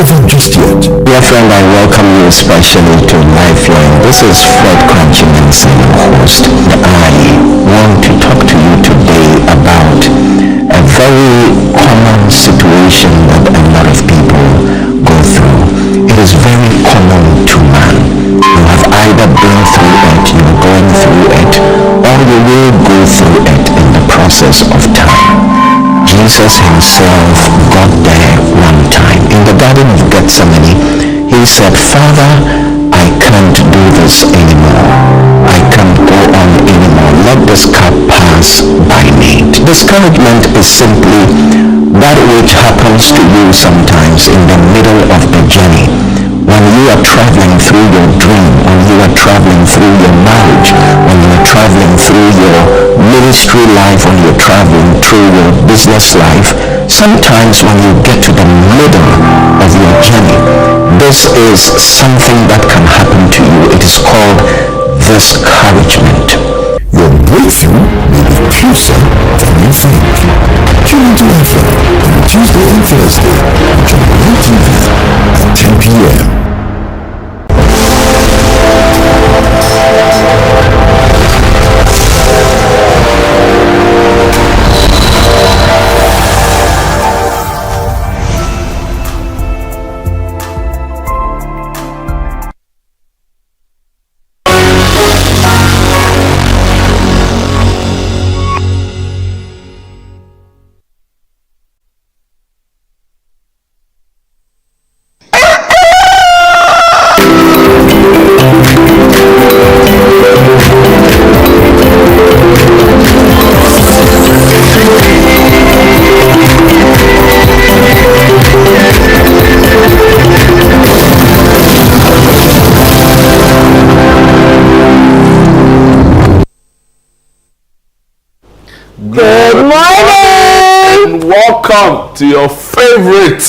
over just yet. Dear friend, I welcome you especially to Lifeline. This is Fred Crunchymanson, host. I want to talk to you today about a very common situation that a lot of people go through. It is very common to man. You have either been through it, you're going through it, or you will go through it in the process of time. Jesus himself got there one time. In the Garden of Gethsemane, he said, Father, I can't do this anymore. I can't go on anymore. Let this cup pass by me. Discouragement is simply that which happens to you sometimes in the middle of the journey. When you are traveling through your dream, when you are traveling through your marriage, when you are traveling through your ministry life, when you're traveling through your business life, sometimes when you get to the middle of your journey, this is something that can happen to you. It is called discouragement. Your breakthrough may be closer than you think. Tune into Lifeline on Tuesday and Thursday on Channel TV at 10 p.m. Welcome to your favorite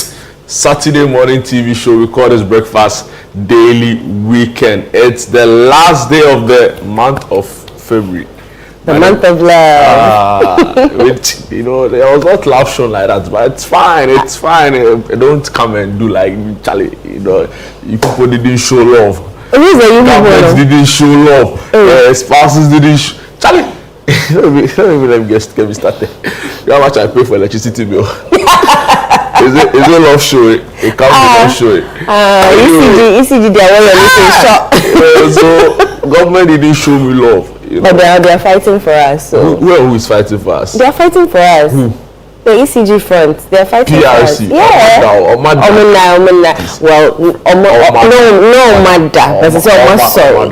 Saturday morning TV show. We call this Breakfast Daily Weekend. It's the last day of the month of February. The month of love. Which, you know, there was not love shown like that, but it's fine. It's fine. Don't come and do like Charlie. You know, you people didn't show love. Governments didn't show love. Spouses didn't show. Charlie. Let me get me started. You know how much I pay for electricity bill? Is it love show? It can't be love show. ECG, they are all so government didn't show me love. You know? But they are fighting for us. So. Who is fighting for us? They are fighting for us. Who? The ECG front. They are fighting for us. PRC. Yeah. Omada. Well, no Omada. But it's almost sorry.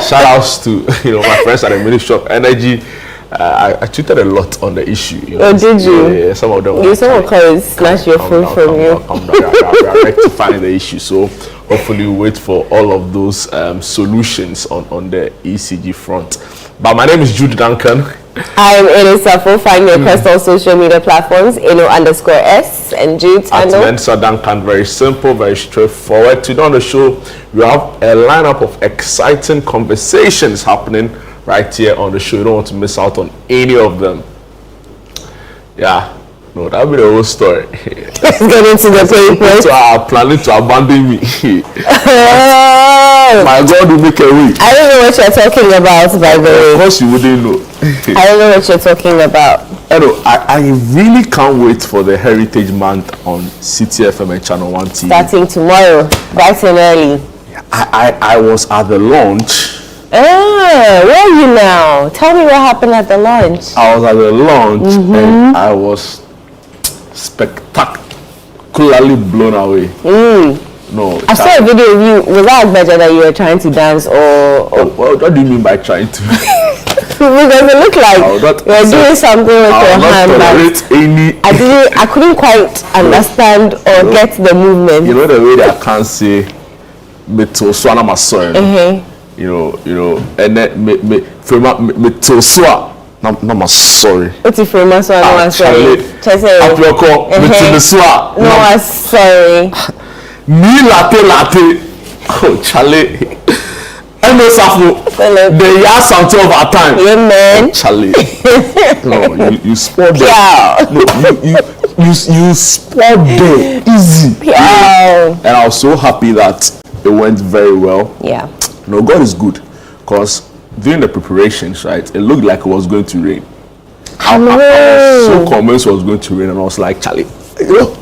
Shout outs to my friends at the Ministry of Energy. I tweeted a lot on the issue. Oh, did you? Yeah, some of them. Someone can snatch your phone from you. We are rectifying the issue. So hopefully we wait for all of those solutions on the ECG front. But my name is Jude Duncan. I'm Enisafo. Find me across all social media platforms, Eno_S and Jude handle. At Mensa Duncan, very simple, very straightforward. Today on the show, we have a lineup of exciting conversations happening right here on the show. You don't want to miss out on any of them. Yeah, no, that'll be the whole story. Let's get into the papers. So are planning to abandon me. My God will make a way. I don't know what you're talking about, by the way. Of course you wouldn't know. I don't know what you're talking about. I really can't wait for the Heritage Month on CTFM and Channel 1 TV. Starting tomorrow, bright and early. I was at the launch. Where are you now? Tell me what happened at the launch. I was at the launch and I was spectacularly blown away. No, I saw a video of you. Was that Agbaja that you were trying to dance or? Well, what do you mean by trying to? Because it looked like you were doing something with your hand. I couldn't quite understand or get the movement. You know the way that I can't say "meto swana masoy." You know, and then me to swa. No, I'm sorry. What's it for? I'm sorry. No, I'm sorry. Me latte. Oh, Charlie. And no Safo. The year something of our time. Yeah, man. Charlie. No, you spoiled them. No, you spot there easy. Wow. And I was so happy that it went very well. Yeah. God is good, because during the preparations, right, it looked like it was going to rain. I was so convinced it was going to rain, and I was like, Charlie,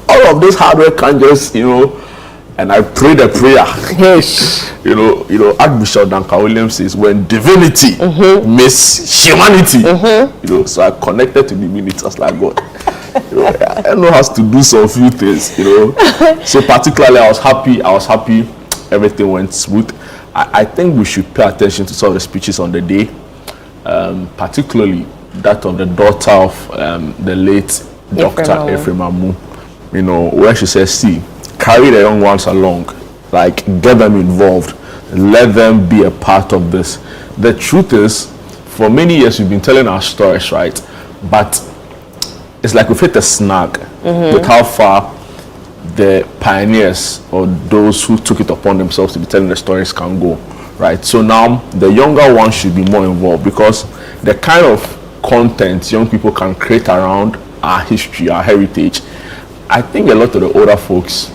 all of this hard work can just, and I prayed a prayer. Yes. Archbishop Duncan Williams says, when divinity meets humanity, so I connected to divinity. I was like, God, I know how to do some few things, So particularly, I was happy. Everything went smooth. I think we should pay attention to some of the speeches on the day, particularly that of the daughter of the late Dr. Ephraim Amu, where she says, see, carry the young ones along, like get them involved, let them be a part of this. The truth is, for many years we've been telling our stories, right? But it's like we've hit a snag with how far the pioneers or those who took it upon themselves to be telling the stories can go, right? So now the younger ones should be more involved, because the kind of content young people can create around our history, our heritage, I think a lot of the older folks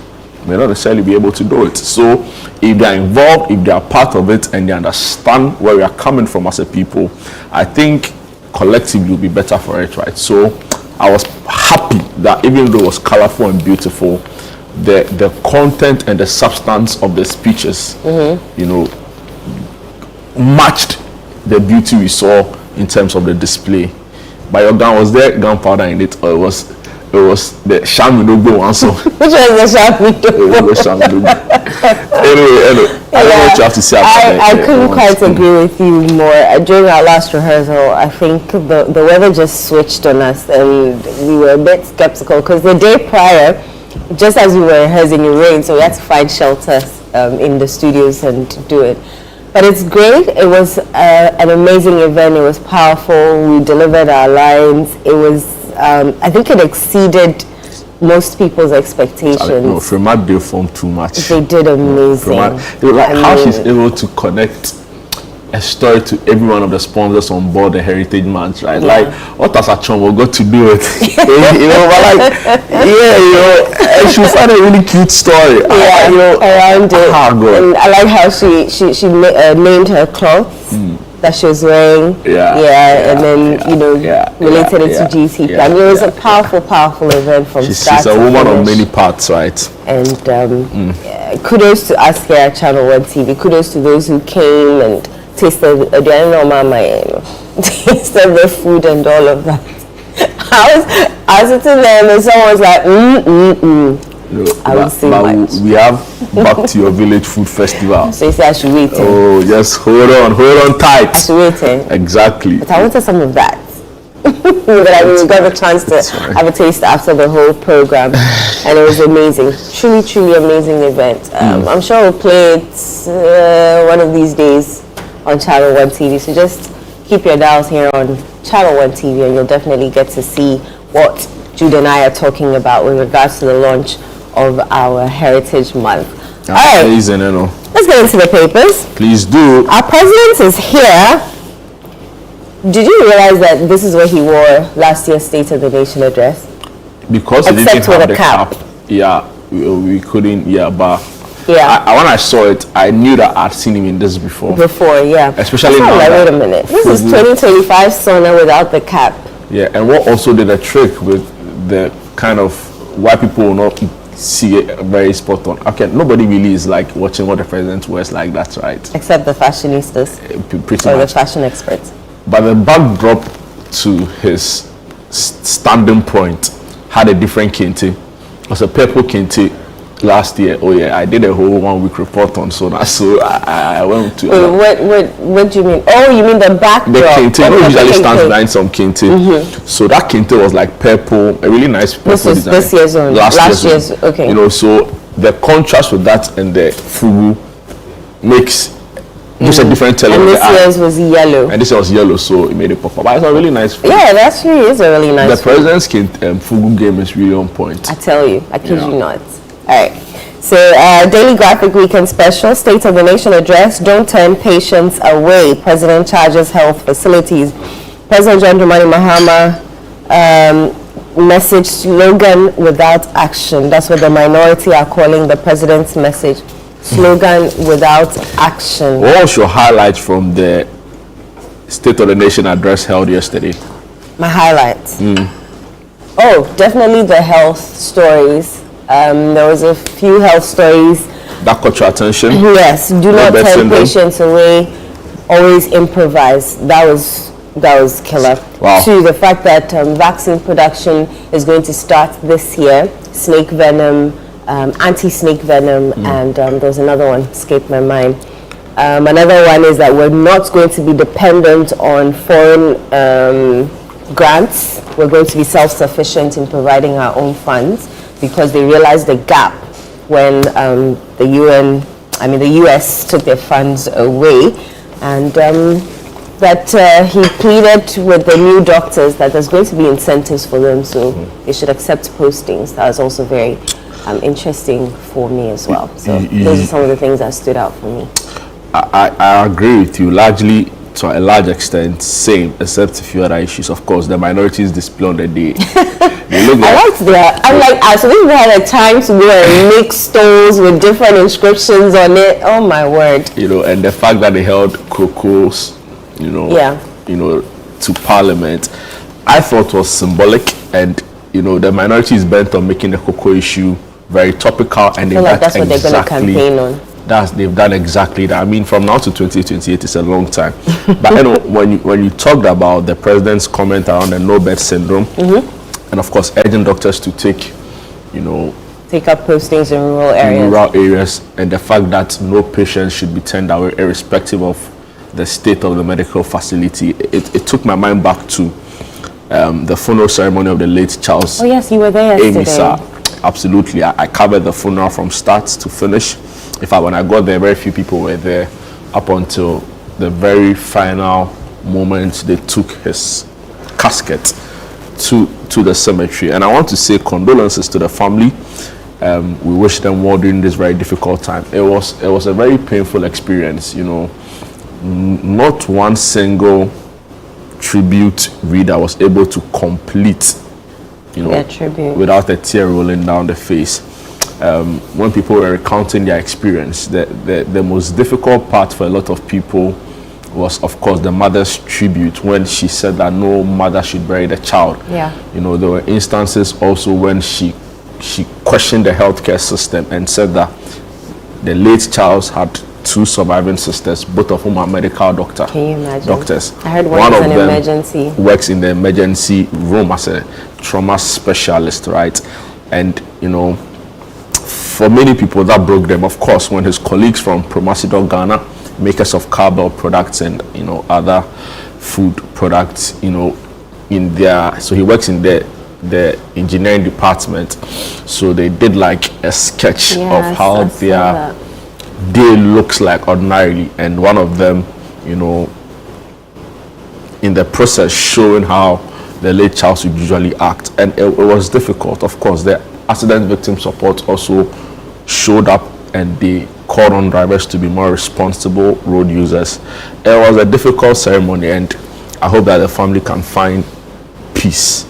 may not necessarily be able to do it. So if they are involved, if they are part of it, and they understand where we are coming from as a people, I think collectively will be better for it, right? So I was happy that even though it was colorful and beautiful, the content and the substance of the speeches, matched the beauty we saw in terms of the display. But your gun, was there gunpowder in it, or it was the Shamidogbo one song? Which was the Shamidogbo? It was the Shamidogbo. Anyway, I don't know what you have to say about that. I couldn't quite agree with you more. During our last rehearsal, I think the weather just switched on us, and we were a bit skeptical, because the day prior, just as we were rehearsing, it rained, so we had to find shelter in the studios and do it. But it's great. It was an amazing event. It was powerful. We delivered our lines. It was, I think it exceeded most people's expectations. No, Fremad did form too much. They did amazing. How she's able to connect a story to every one of the sponsors on board the Heritage Month, right? Yeah. Like, what has Achonwo got to do with and she found a really cute story. Around it. And I like how she named her clothes that she was wearing. And then related it to GCP. I mean, it was a powerful event from start to finish. She's a woman of many parts, right? And kudos to us here at Channel One TV. Kudos to those who came and tasted tasted the food and all of that. I was sitting there and someone was like, I would say much. We have Back to Your Village Food Festival. So you say I should wait. Oh, yes, hold on tight. I should wait. Exactly. But I wanted some of that. But we got the chance to have a taste after the whole program, and it was amazing. Truly amazing event. I'm sure we'll play it one of these days on Channel One TV. So just keep your dials here on Channel One TV, and you'll definitely get to see what Jude and I are talking about with regards to the launch of our Heritage Month. All right, let's get into the papers. Please do. Our president is here. Did you realize that this is what he wore last year's State of the Nation address? Because he didn't have the cap. Yeah, we couldn't. Yeah, but when I saw it, I knew that I'd seen him in this before. Especially now. Wait a minute. This is 2025 Sona without the cap. Yeah, and what also did a trick with the kind of why people will not see it very spot on. Okay, nobody really is like watching what the president wears like that, right? Except the fashionistas. Pretty or much. The fashion experts. But the backdrop to his standing point had a different kente. It was a purple kente last year. Oh yeah, I did a whole 1 week report on Sona, so I went to. What do you mean? Oh, you mean the backdrop? The kente usually stands behind some kente. So that kente was like purple, a really nice purple design. This year's own. Last year's. Okay. So the contrast with that and the fugu makes just a different tell. And this year's was yellow. And this was yellow, so it made it pop up. But it's a really nice fugu. Yeah, it actually is a really nice. The president's fugu game is really on point. I tell you, I kid you not. All right. So, Daily Graphic Weekend Special, State of the Nation Address, Don't Turn Patients Away. President charges health facilities. President John Dramani Mahama message slogan without action. That's what the minority are calling the president's message. Slogan without action. What was your highlight from the State of the Nation address held yesterday? My highlights? Oh, definitely the health stories. There was a few health stories. That caught your attention? Yes, do not turn patients away. Always improvise. That was killer. Wow. To the fact that vaccine production is going to start this year. Snake venom, anti-snake venom, and there's another one, escaped my mind. Another one is that we're not going to be dependent on foreign grants. We're going to be self-sufficient in providing our own funds, because they realized the gap when the US took their funds away, and that he pleaded with the new doctors that there's going to be incentives for them, so they should accept postings. That was also very interesting for me as well. So those are some of the things that stood out for me. I agree with you, largely to a large extent, same, except a few other issues. Of course, the minorities display on the day. They look like, I liked that. I'm like, so we had a time to go and make stones with different inscriptions on it. Oh my word! And the fact that they held crocos, to Parliament, I thought was symbolic, and the minority is bent on making the cocoa issue very topical, and that's what they're going to campaign on. They've done exactly that. I mean, from now to 2028 is a long time. But when you talked about the president's comment around the no-bed syndrome, and of course urging doctors to take up postings in rural areas, and the fact that no patient should be turned away irrespective of the state of the medical facility, it took my mind back to the funeral ceremony of the late Charles. Oh yes, you were there yesterday. Absolutely. I covered the funeral from start to finish. In fact, when I got there, very few people were there up until the very final moment they took his casket to the cemetery. And I want to say condolences to the family. We wish them well during this very difficult time. It was a very painful experience, Not one single tribute reader was able to complete, without a tear rolling down the face. When people were recounting their experience, the most difficult part for a lot of people was, of course, the mother's tribute, when she said that no mother should bury the child. Yeah. There were instances also when she questioned the healthcare system and said that the late Charles had two surviving sisters, both of whom are medical doctors. Can you imagine? Doctors. I heard one is an emergency. Works in the emergency room as a trauma specialist, right? And for many people that broke them. Of course, when his colleagues from Promasidor Ghana, makers of cowbell products and other food products, so he works in the engineering department. So they did like a sketch of how their day looks like ordinarily, and one of them, in the process showing how the late Charles would usually act, and it was difficult. Of course, the accident victim support also showed up, and they called on drivers to be more responsible road users. It was a difficult ceremony, and I hope that the family can find peace.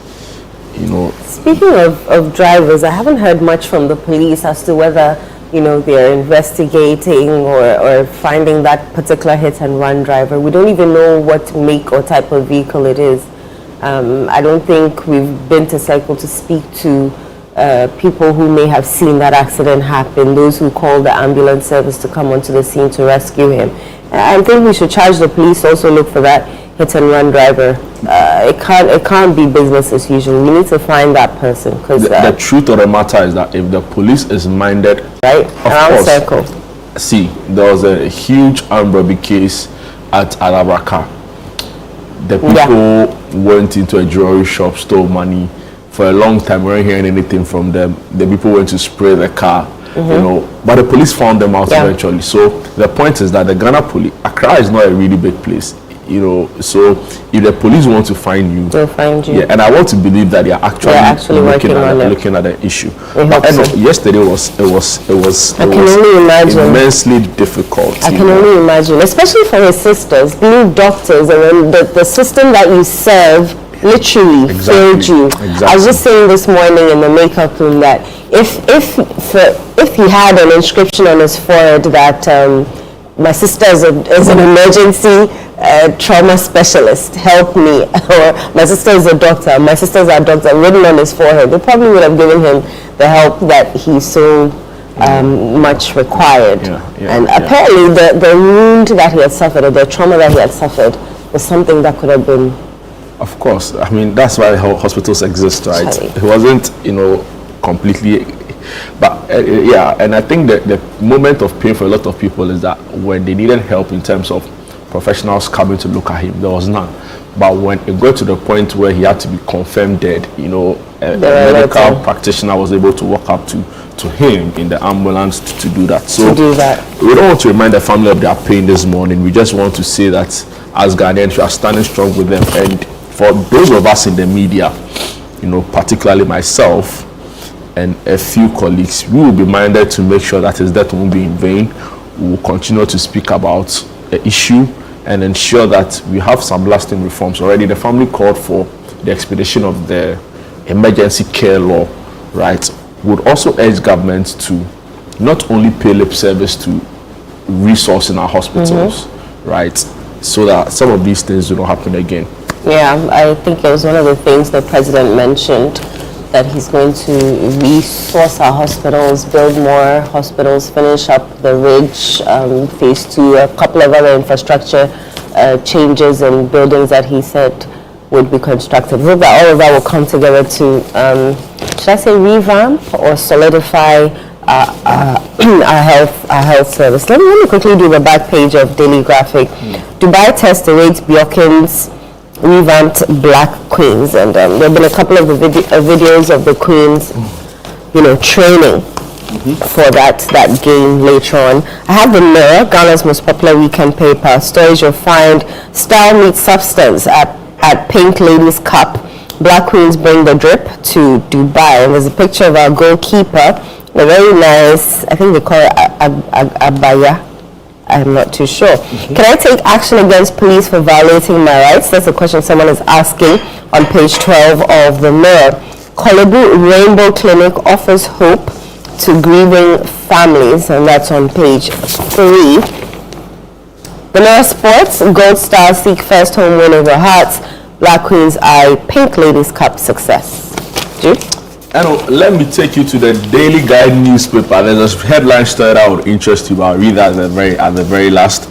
Speaking of drivers, I haven't heard much from the police as to whether they're investigating or finding that particular hit and run driver. We don't even know what make or type of vehicle it is. I don't think we've been to Circle to speak to people who may have seen that accident happen, those who called the ambulance service to come onto the scene to rescue him. I think we should charge the police to also look for that hit and run driver. It can't be business as usual. We need to find that person, because the truth of the matter is that if the police is minded, right around Circle. See, there was a huge armed robbery case at Arabaka. The people went into a jewelry shop, stole money. For a long time, we weren't hearing anything from them. The people went to spray the car, but the police found them out eventually. So the point is that the Ghana police, Accra is not a really big place, so if the police want to find you, they'll find you. Yeah, and I want to believe that they are actually looking at the issue. But yesterday it was immensely difficult. I can only imagine, especially for his sisters being doctors, and then the system that you serve literally failed you. Exactly. I was just saying this morning in the makeup room that if he had an inscription on his forehead that my sister is an emergency trauma specialist, help me, or my sister is a doctor, my sister's a doctor, written on his forehead, they probably would have given him the help that he so much required. And apparently the wound that he had suffered, or the trauma that he had suffered, was something that could have been... Of course. I mean, that's why hospitals exist, right? It wasn't, completely... But and I think that the moment of pain for a lot of people is that when they needed help in terms of professionals coming to look at him, there was none. But when it got to the point where he had to be confirmed dead, a medical practitioner was able to walk up to him in the ambulance to do that. So we don't want to remind the family of their pain this morning. We just want to say that as Ghanaians, we are standing strong with them. And for those of us in the media, particularly myself and a few colleagues, we will be minded to make sure that his death won't be in vain. We will continue to speak about the issue and ensure that we have some lasting reforms. Already the family called for the expedition of the emergency care law, right? Would also urge government to not only pay lip service to resource in our hospitals, right? So that some of these things do not happen again. Yeah, I think it was one of the things the president mentioned, that he's going to resource our hospitals, build more hospitals, finish up the Ridge, phase 2, a couple of other infrastructure changes and buildings that he said would be constructed. All of that will come together to, should I say revamp or solidify our health service. Let me quickly do the back page of Daily Graphic. Dubai test awaits Bjorken's revamped Black Queens, and there have been a couple of videos of the Queens, training for that game later on. I have the Mirror, Ghana's most popular weekend paper. Stories you'll find: style meets substance at Pink Ladies Cup. Black Queens bring the drip to Dubai, and there's a picture of our goalkeeper, a very nice, I think they call it abaya. I'm not too sure. Can I take action against police for violating my rights? That's a question someone is asking on page 12 of the Mirror. Kolebu Rainbow Clinic offers hope to grieving families, and that's on page 3. The Mirror Sports, Gold Stars seek first home win over Hearts. Black Queens eye Pink Ladies Cup success. Jude? Let me take you to the Daily Guide newspaper. There's a headline story that would interest you, but I'll read that at the very last.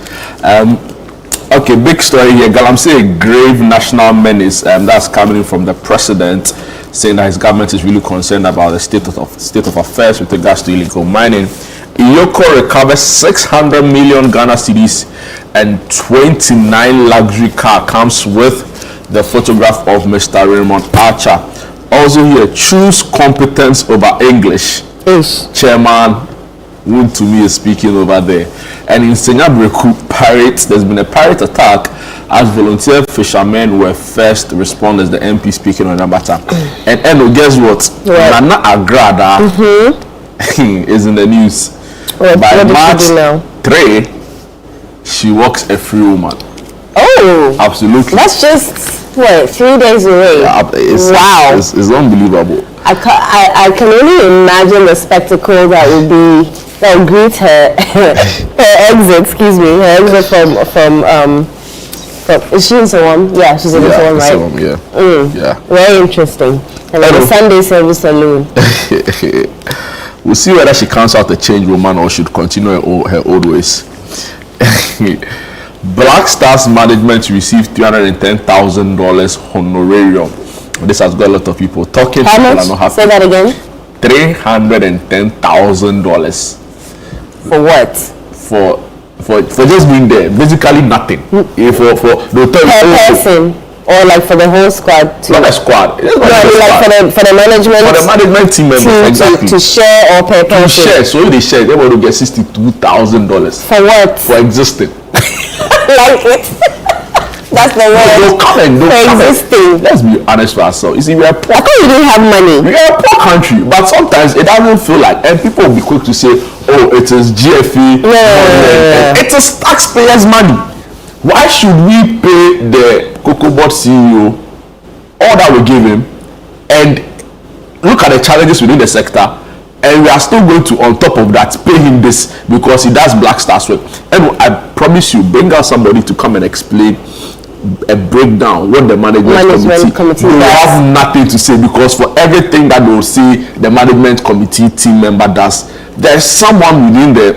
Okay, big story here. Galamsey, grave national menace. That's coming from the president, saying that his government is really concerned about the state of affairs with regards to illegal mining. Iyoko recovers 600 million Ghana cedis and 29 luxury car. Comes with the photograph of Mr. Raymond Archer. Also here, choose competence over English. Yes. Chairman Wuntumi is speaking over there. And in Senyabreku pirates, there's been a pirate attack as volunteer fishermen were first responders, the MP speaking on Nambata. And guess what? Nana Agrada is in the news. By March 3, she walks a free woman. Oh, absolutely. That's just 3 days away. Wow, it's unbelievable. I can only imagine the spectacle that will greet her exit. Her exit from is she in Sawam? Yeah, she's in Sawam, right? Sawam, yeah. Very interesting. And then the Sunday service alone. We'll see whether she counts out the change woman or should continue her old ways. Black Stars management received $310,000 honorarium. This has got a lot of people talking. How much? Are not happy. Say that again. $310,000. For what? For just being there. Basically nothing. For the per person, or like for the whole squad? Not a squad. For the management. For the management team members, exactly. To share or per person. To share. So if they share, they want to get $62,000. For what? For existing. Like it. That's the word. For existing. Let's be honest with ourselves. You see, we are poor. I thought you didn't have money. We are a poor country, but sometimes it doesn't feel like, and people will be quick to say, oh, it is GFE. It is taxpayers' money. Why should we pay the Cocoa Board CEO all that we gave him, and look at the challenges within the sector, and we are still going to, on top of that, pay him this because he does Black Stars work. And I promise you, bring out somebody to come and explain a breakdown what the management committee will have nothing to say, because for everything that they will say the management committee team member does, there's someone within the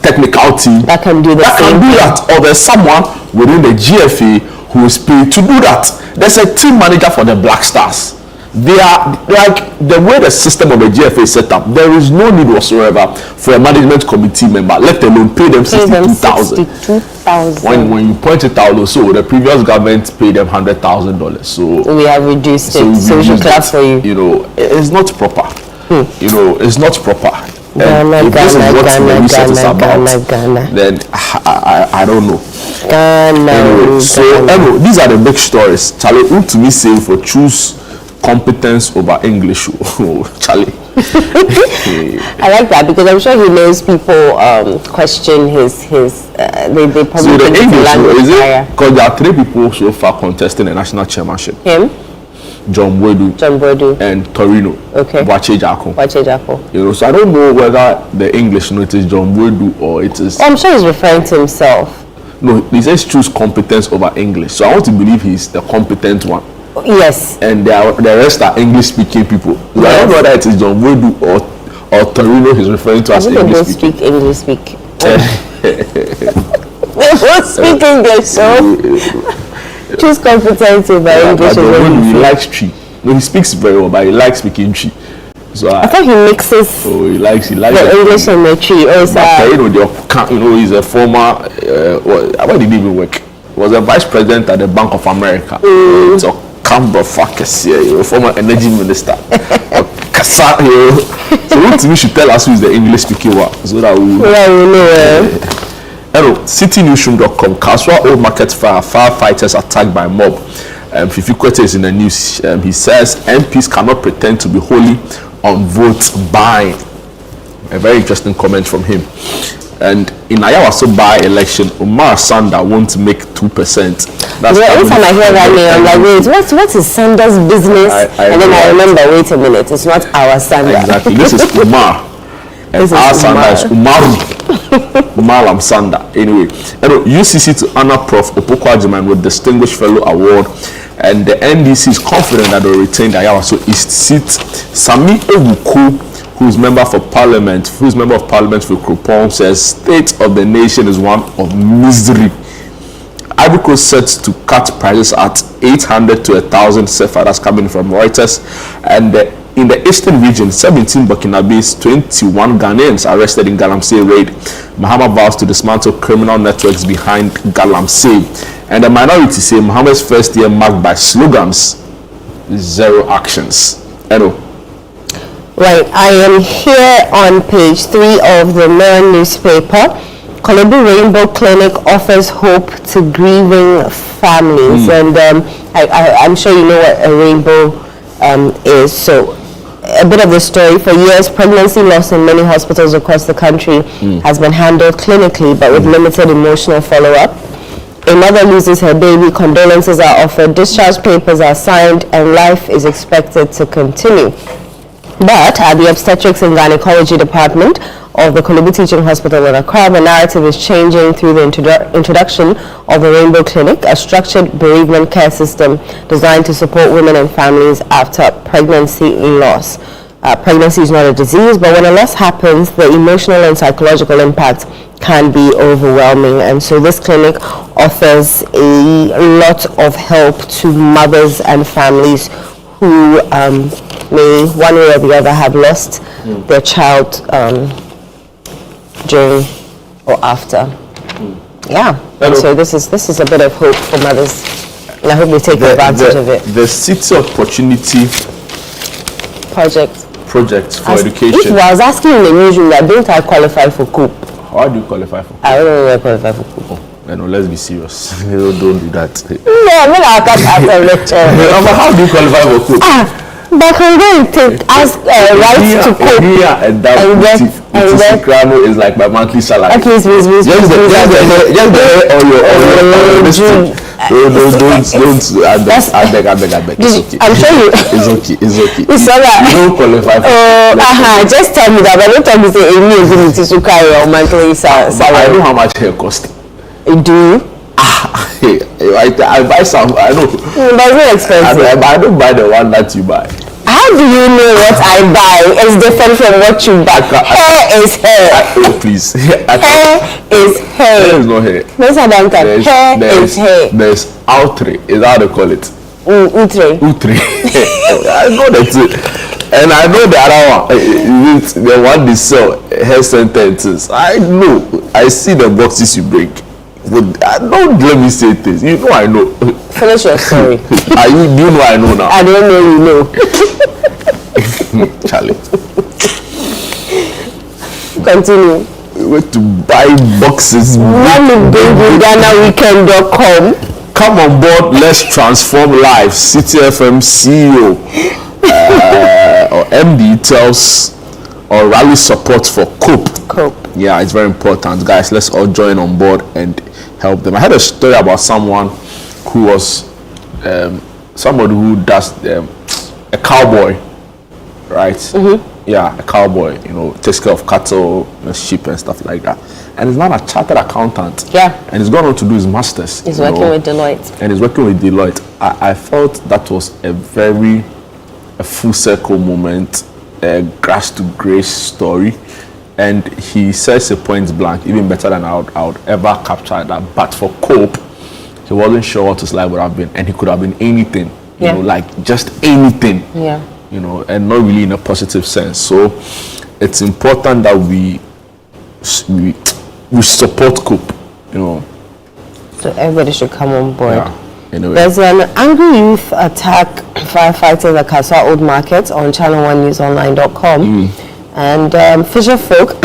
technical team that can do that, or there's someone within the GFA who is paid to do that. There's a team manager for the Black Stars. They are like the way the system of the GFA is set up. There is no need whatsoever for a management committee member, let alone pay them 62,000. When you point it out, so the previous government paid them $100,000. So we have reduced it. So we should clap for you. You know, it's not proper. You know, it's not proper. If this is what the research is about, then I don't know. Anyway, so these are the big stories. Charlie, who to me say for choose competence over English? Oh, Charlie. I like that because I'm sure he knows people question his they probably so the English is it because there are 3 people so far contesting the national chairmanship. Him, John Boadu, and Torino. Okay. Wache Jako. You know, so I don't know whether the English it is John Boadu or it is. Oh, I'm sure he's referring to himself. No, he says choose competence over English. So I want to believe he's the competent one. Yes. And the rest are English-speaking people. So yes. I don't know whether it is John Boadu or Torino he's referring to as English-speaking. They both speak English. They both speak English, so choose competence over English. He likes Tree. No, he speaks very well, but he likes speaking Tree. So I thought he mixes. Oh, he likes the English and the Tree. He's a former. Where did he even work? He was a vice president at the Bank of America. So Canberra Farkas, former energy minister. So we should tell us who is the English speaking one, so that we know. Hello, citynewsroom.com. Kaswa Old Market Fire, firefighters attacked by mob. Fifi Kwete is in the news. He says MPs cannot pretend to be wholly on vote buying. A very interesting comment from him. And in Ayawaso by-election, Umar Sanda won't make 2%. That's every time I hear that name, I'm like, wait, what is Sanda's business? And then I remember, wait a minute, it's not our Sanda. Exactly, this is Umar. And our Sanda is Umaru. Malam Sanda. Anyway, UCC to honor Prof. Opoku Agyeman with Distinguished Fellow Award. And the NDC is confident that they will retain the Ayawaso East seat. Sami Ewuku, who is member of Parliament for Krupong, says state of the nation is one of misery. Ivory Coast set to cut prices at 800 to 1,000 CFA. That's coming from Reuters. And in the eastern region, 17 Burkinabes, 21 Ghanaians arrested in Galamsey raid. Mahama vows to dismantle criminal networks behind Galamsey. And the minority say Mohammed's first year marked by slogans, zero actions. Right, I am here on page 3 of the Mirror newspaper. Kolebu Rainbow Clinic offers hope to grieving families. And I'm sure you know what a rainbow is. So a bit of the story. For years, pregnancy loss in many hospitals across the country has been handled clinically, but with limited emotional follow-up. A mother loses her baby, condolences are offered, discharge papers are signed, and life is expected to continue. But at the obstetrics and gynecology department of the Kolebu Teaching Hospital in Accra, the narrative is changing through the introduction of the Rainbow Clinic, a structured bereavement care system designed to support women and families after pregnancy loss. Pregnancy is not a disease, but when a loss happens, the emotional and psychological impact can be overwhelming. And so this clinic offers a lot of help to mothers and families who may one way or the other have lost their child during or after. Yeah. And so this is a bit of hope for mothers, and I hope they take advantage of it. The City Opportunity Project for education. If I was asking in the newsroom that don't I qualify for COOP? How do you qualify for COOP? I don't know where I qualify for COOP. Let's be serious. Don't do that. No, I'm not after lecture. How do you qualify for COOP? But can we take ask rights to cope and that crown is like my monthly salary. Okay, please. Just the hair on your don't I beg. It's okay. I'm sure you. It's okay. It's all right. You don't qualify for just tell me that, but don't tell me say any ability to carry your monthly salary. I know how much hair costs. Do you? I buy some. I know. But it's expensive. I don't buy the one that you buy. How do you know what I buy is different from what you buy? Hair is hair. Oh, please. Hair is hair. Hair is not hair. Hair is hair. There's outre. Is that how they call it? Outre. I know that. And I know the other one. The one they sell hair sentences. I know. I see the boxes you break. But don't let me say things. You know I know. Finish your story. Do you know I know now? I don't know you know. Charlie. Continue. We went to buy boxes. Let me bring you GhanaWeekend.com. Come on board. Let's transform lives. City FM CEO or MD tells or rally support for COPE. Yeah, it's very important, guys. Let's all join on board and help them. I had a story about someone who was somebody who does a cowboy, right? Mm-hmm. Yeah, a cowboy. You know, takes care of cattle, sheep, and stuff like that. And he's now a chartered accountant. Yeah. And he's gone on to do his masters. He's working with Deloitte. And he's working with Deloitte. I felt that was a full circle moment, a grass to grace story. And he says a point blank, even better than I would ever capture that. But for COPE, he wasn't sure what his life would have been, and he could have been anything, you know, like just anything, you know, and not really in a positive sense. So it's important that we support COPE, you know. So everybody should come on board. Yeah. Anyway. There's an angry youth attack firefighting the Kaswa Old Market on channel1newsonline.com. And Fisher Folk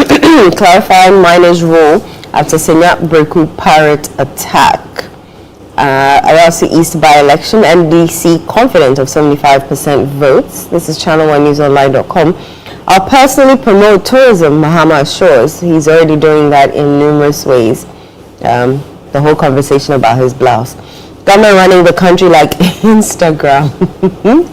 clarifying miners' role after Senya Breku pirate attack. Arasi East by-election, NDC confident of 75% votes. This is channel1newsonline.com. I'll personally promote tourism, Mahama assures. He's already doing that in numerous ways. The whole conversation about his blouse. Government running the country like Instagram.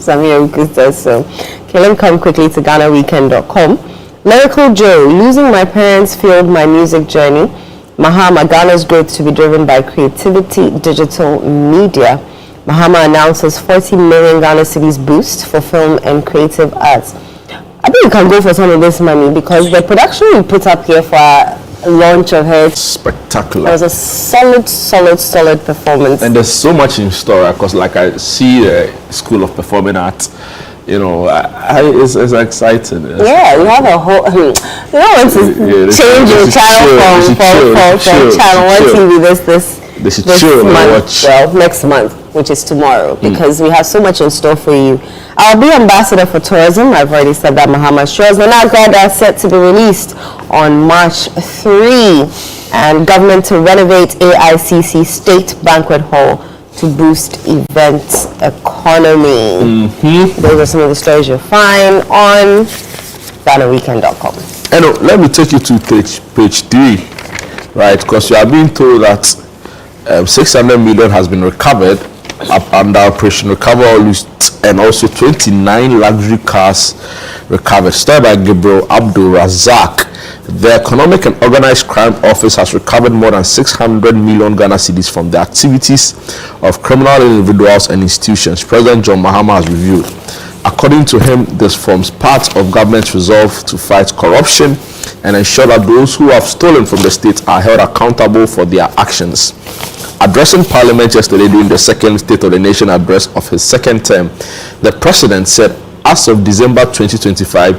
Samir Uku says so. Killing come quickly to GhanaWeekend.com. Lyrical Joe, losing my parents fueled my music journey. Mahama, Ghana's growth to be driven by creativity, digital media. Mahama announces 40 million Ghana cedis boost for film and creative arts. I think you can go for some of this money because the production we put up here for our launch of it, spectacular. It was a solid performance. And there's so much in store because like I see the School of Performing Arts, you know, it's exciting. Yeah, you have a whole, you know, once change your channel from channel 1 TV this month, well, next month, which is tomorrow, because we have so much in store for you. I'll be ambassador for tourism. I've already said that. Mahama shows. The Nagada are set to be released on March 3, and government to renovate AICC State Banquet Hall to boost event economy. Those are some of the stories you'll find on GhanaWeekend.com. And let me take you to page 3, right? Because you are being told that 600 million has been recovered under Operation Recover or Lose, and also 29 luxury cars recovered. Started by Gabriel Abdul Razak. The Economic and Organized Crime Office has recovered more than 600 million Ghana cedis from the activities of criminal individuals and institutions. President John Mahama has reviewed. According to him, this forms part of government's resolve to fight corruption and ensure that those who have stolen from the state are held accountable for their actions. Addressing Parliament yesterday during the second State of the Nation address of his second term, the President said as of December 2025,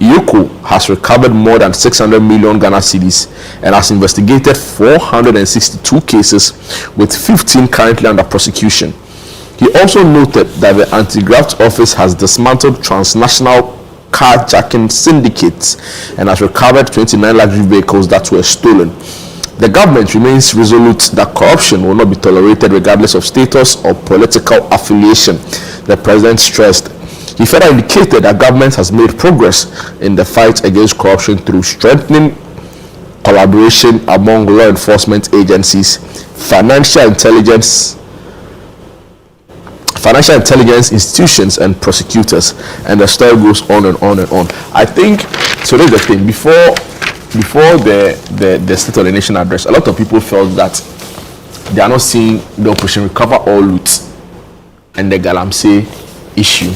IUCO has recovered more than 600 million Ghana cedis and has investigated 462 cases, with 15 currently under prosecution. He also noted that the Anti-Graft Office has dismantled transnational carjacking syndicates and has recovered 29 luxury vehicles that were stolen. The government remains resolute that corruption will not be tolerated regardless of status or political affiliation, the President stressed. He further indicated that government has made progress in the fight against corruption through strengthening collaboration among law enforcement agencies, financial intelligence institutions and prosecutors, and the story goes on and on and on. I think so. There's the thing. Before the State of the Nation address, a lot of people felt that they are not seeing the Operation Recover All Loot and the Galamsey issue.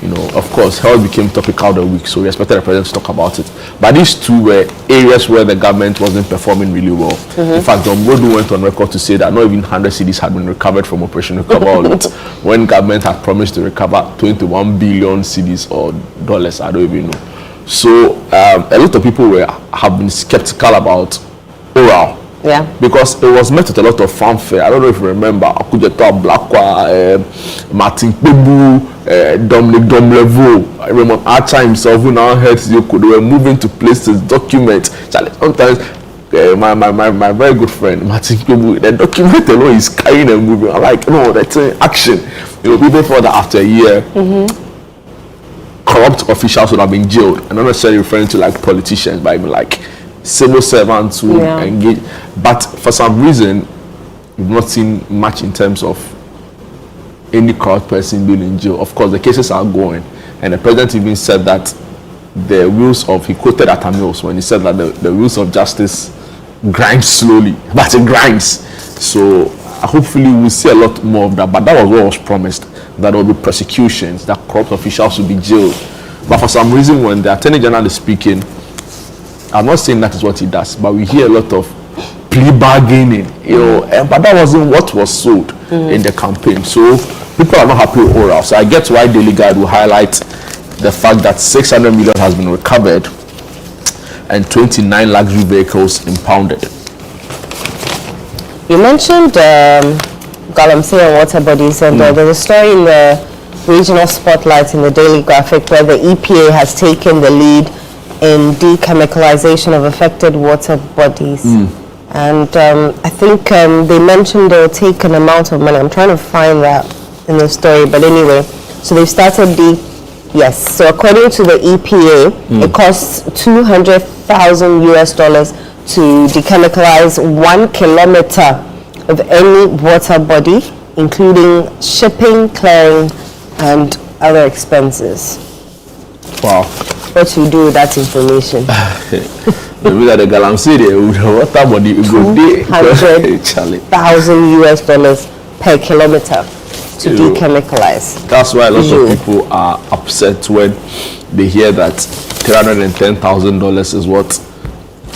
You know, of course, health became topical of the week, so we expected the president to talk about it. But these two were areas where the government wasn't performing really well. In fact, John Bodu went on record to say that not even 100 cedis had been recovered from Operation Recover All Loot, when government had promised to recover 21 billion cedis or dollars, I don't even know. So a lot of people have been skeptical about oral. Yeah. Because it was met with a lot of fanfare. I don't know if you remember, Akujeto Blakwa, Martin Kpebu, Dominic Domlevo, I remember Archer himself, who now heads Yoko. They were moving to places, document. Sometimes my very good friend Martin Kpebu, the document alone is carrying and moving. I'm like, no, that's action. You know, people thought that after a year, corrupt officials would have been jailed. I'm not necessarily referring to like politicians, but even like civil servants who engage. But for some reason, we've not seen much in terms of any corrupt person being in jail. Of course, the cases are going, and the president even said that the wheels of, he quoted Atamios when he said that the wheels of justice grind slowly, but it grinds. So hopefully we'll see a lot more of that. But that was what was promised, that there will be prosecutions, that corrupt officials will be jailed. But for some reason, when the Attorney General is speaking, I'm not saying that is what he does, but we hear a lot of plea bargaining, you know, but that wasn't what was sold in the campaign. So people are not happy with oral. So I get why Daily Guide will highlight the fact that 600 million has been recovered and 29 luxury vehicles impounded. You mentioned Galamsey and water bodies, and there's a story in the regional spotlight in the Daily Graphic where the EPA has taken the lead in dechemicalization of affected water bodies. And I think they mentioned they'll take an amount of money. I'm trying to find that in the story, but anyway, so they've started so according to the EPA, it costs $200,000 to dechemicalize 1 kilometer of any water body, including shipping, clearing, and other expenses. Wow. What you do with that information? Maybe that the Galamsey, water body, $200,000 per kilometer to dechemicalize. That's why a lot of people are upset when they hear that $310,000 is what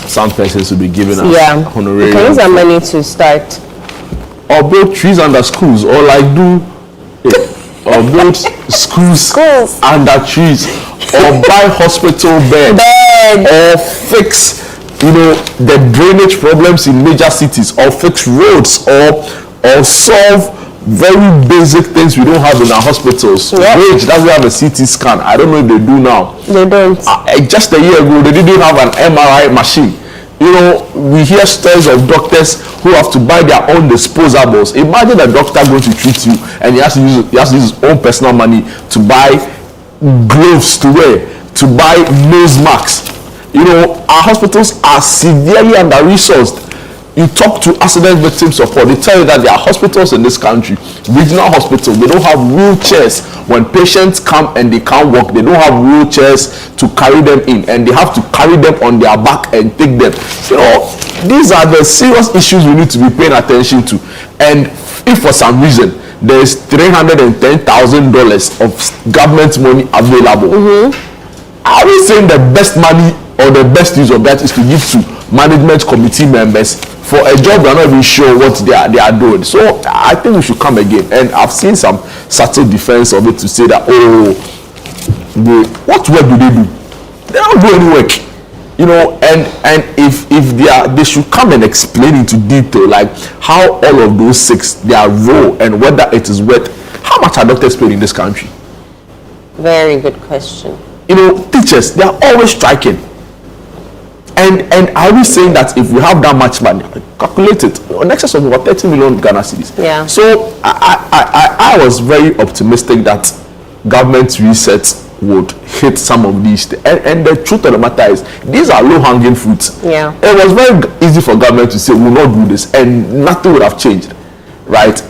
some persons will be given as honorarium. You can use that money to start. Or build trees under schools, or like or build schools under trees, or buy hospital beds, or fix, the drainage problems in major cities, or fix roads, or solve very basic things we don't have in our hospitals. Rage doesn't have a CT scan. I don't know if they do now. They don't. Just a year ago, they didn't have an MRI machine. We hear stories of doctors who have to buy their own disposables. Imagine a doctor going to treat you and he has to use his own personal money to buy gloves to wear, to buy nose masks. Our hospitals are severely under-resourced. You talk to accident victim support, they tell you that there are hospitals in this country, regional hospitals, they don't have wheelchairs. When patients come and they can't walk, they don't have wheelchairs to carry them in, and they have to carry them on their back and take them. These are the serious issues we need to be paying attention to. And if for some reason there is $310,000 of government money available, are we saying the best money or the best use of that is to give to management committee members for a job they're not even sure what they are doing? So I think we should come again. And I've seen some subtle defense of it to say that, what work do? They don't do any work. And if they should come and explain into detail, like how all of those 6, their role, and whether it is worth. How much are doctors paid in this country? Very good question. Teachers, they are always striking. And are we saying that if we have that much money, calculate it, in excess of over 30 million Ghana cedis? Yeah. So I was very optimistic that government resets would hit some of these and the truth of the matter is these are low-hanging fruits. Yeah, it was very easy for government to say we'll not do this and nothing would have changed, right?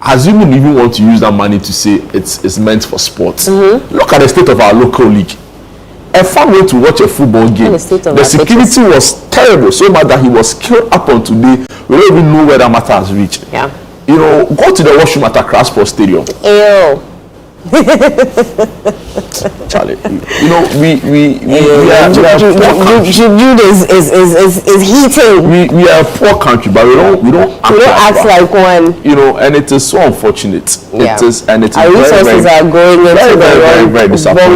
Assuming you even want to use that money to say it's meant for sports, look at the state of our local league. A fan went to watch a football game. The security was terrible, so much that he was killed up on today. We don't even know where that matter has reached. Yeah, you know, go to the washroom at Accra Sports Stadium. Ew. Charlie, you know, we is heating. We are a poor country, but we don't act like one. You know, and it is so unfortunate. Yeah. It is, and it is our resources are going into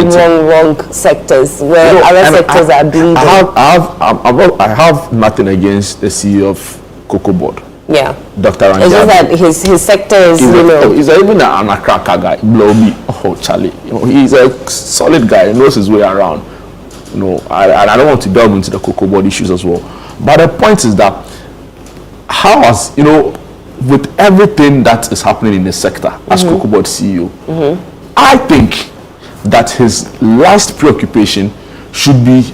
the wrong sectors where other sectors are bleeding. I have nothing against the CEO of Cocoa Board. Yeah, Dr. Ranjani. It's just that his sector is, he's even an Accra guy, blow me. Oh, Charlie, you know, he's a solid guy. He knows his way around. You know, I don't want to delve into the Cocoa Board issues as well. But the point is that how has, you know, with everything that is happening in the sector as Cocoa Board CEO, I think that his last preoccupation should be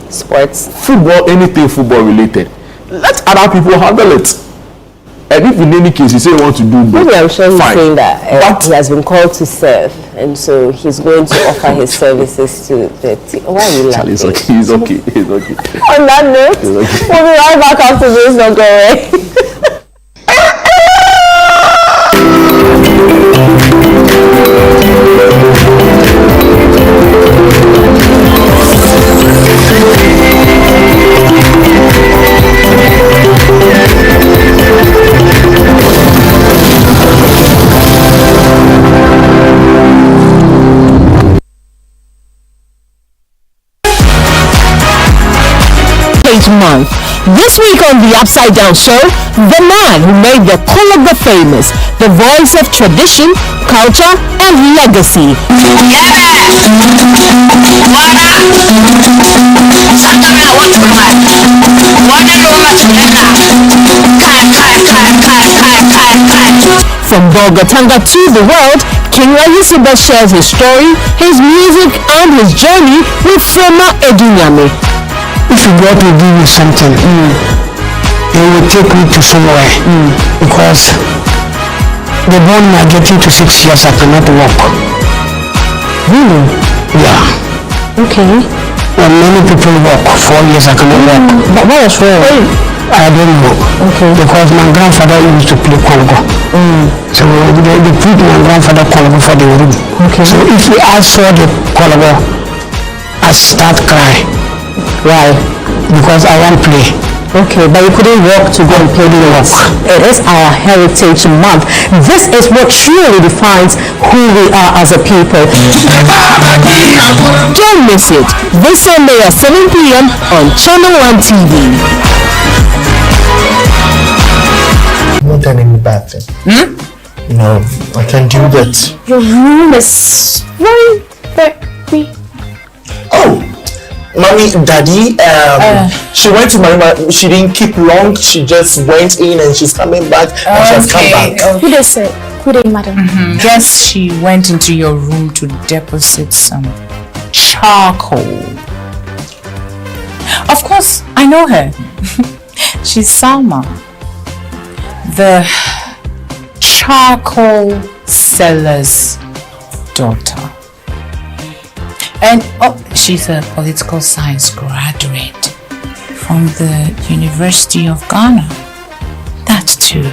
sports, football, anything football related. Let other people handle it. And if in any case you say you want to do both, maybe I'm sure he's saying that but he has been called to serve, and so he's going to offer his services to the team. Why are you laughing? He's okay. He's okay. He's okay. On that note, we'll be right back after this. Don't go away. Month. This week on the Upside Down Show, the man who made the Kologo famous, the voice of tradition, culture, and legacy. From Bolgatanga to the world, King Rayusuba shares his story, his music, and his journey with Sema Edunyame. If God will give you something, it will take me to somewhere because the bone I getting to 6 years I cannot walk. Really? Yeah. Okay. When many people walk, 4 years I cannot walk. But what was wrong? I don't know. Okay. Because my grandfather used to play Congo. So they put my grandfather Congo for the room. Okay. So if I saw the Congo, I start crying. Why? Because I want to play. Okay, but you couldn't walk to go and play the walk. It is our Heritage Month. This is what truly defines who we are as a people. Don't miss it this Sunday at 7 p.m. on Channel 1 TV. Not any bad thing. No, I can't do that. Your room is very... Oh! Mommy, Daddy, she went to Marima. She didn't keep long. She just went in and she's coming back. And she has come back. Okay. Who they say? Who they, madam? Guess she went into your room to deposit some charcoal. Of course, I know her. She's Salma, the charcoal seller's daughter. And she's a political science graduate from the University of Ghana. That too,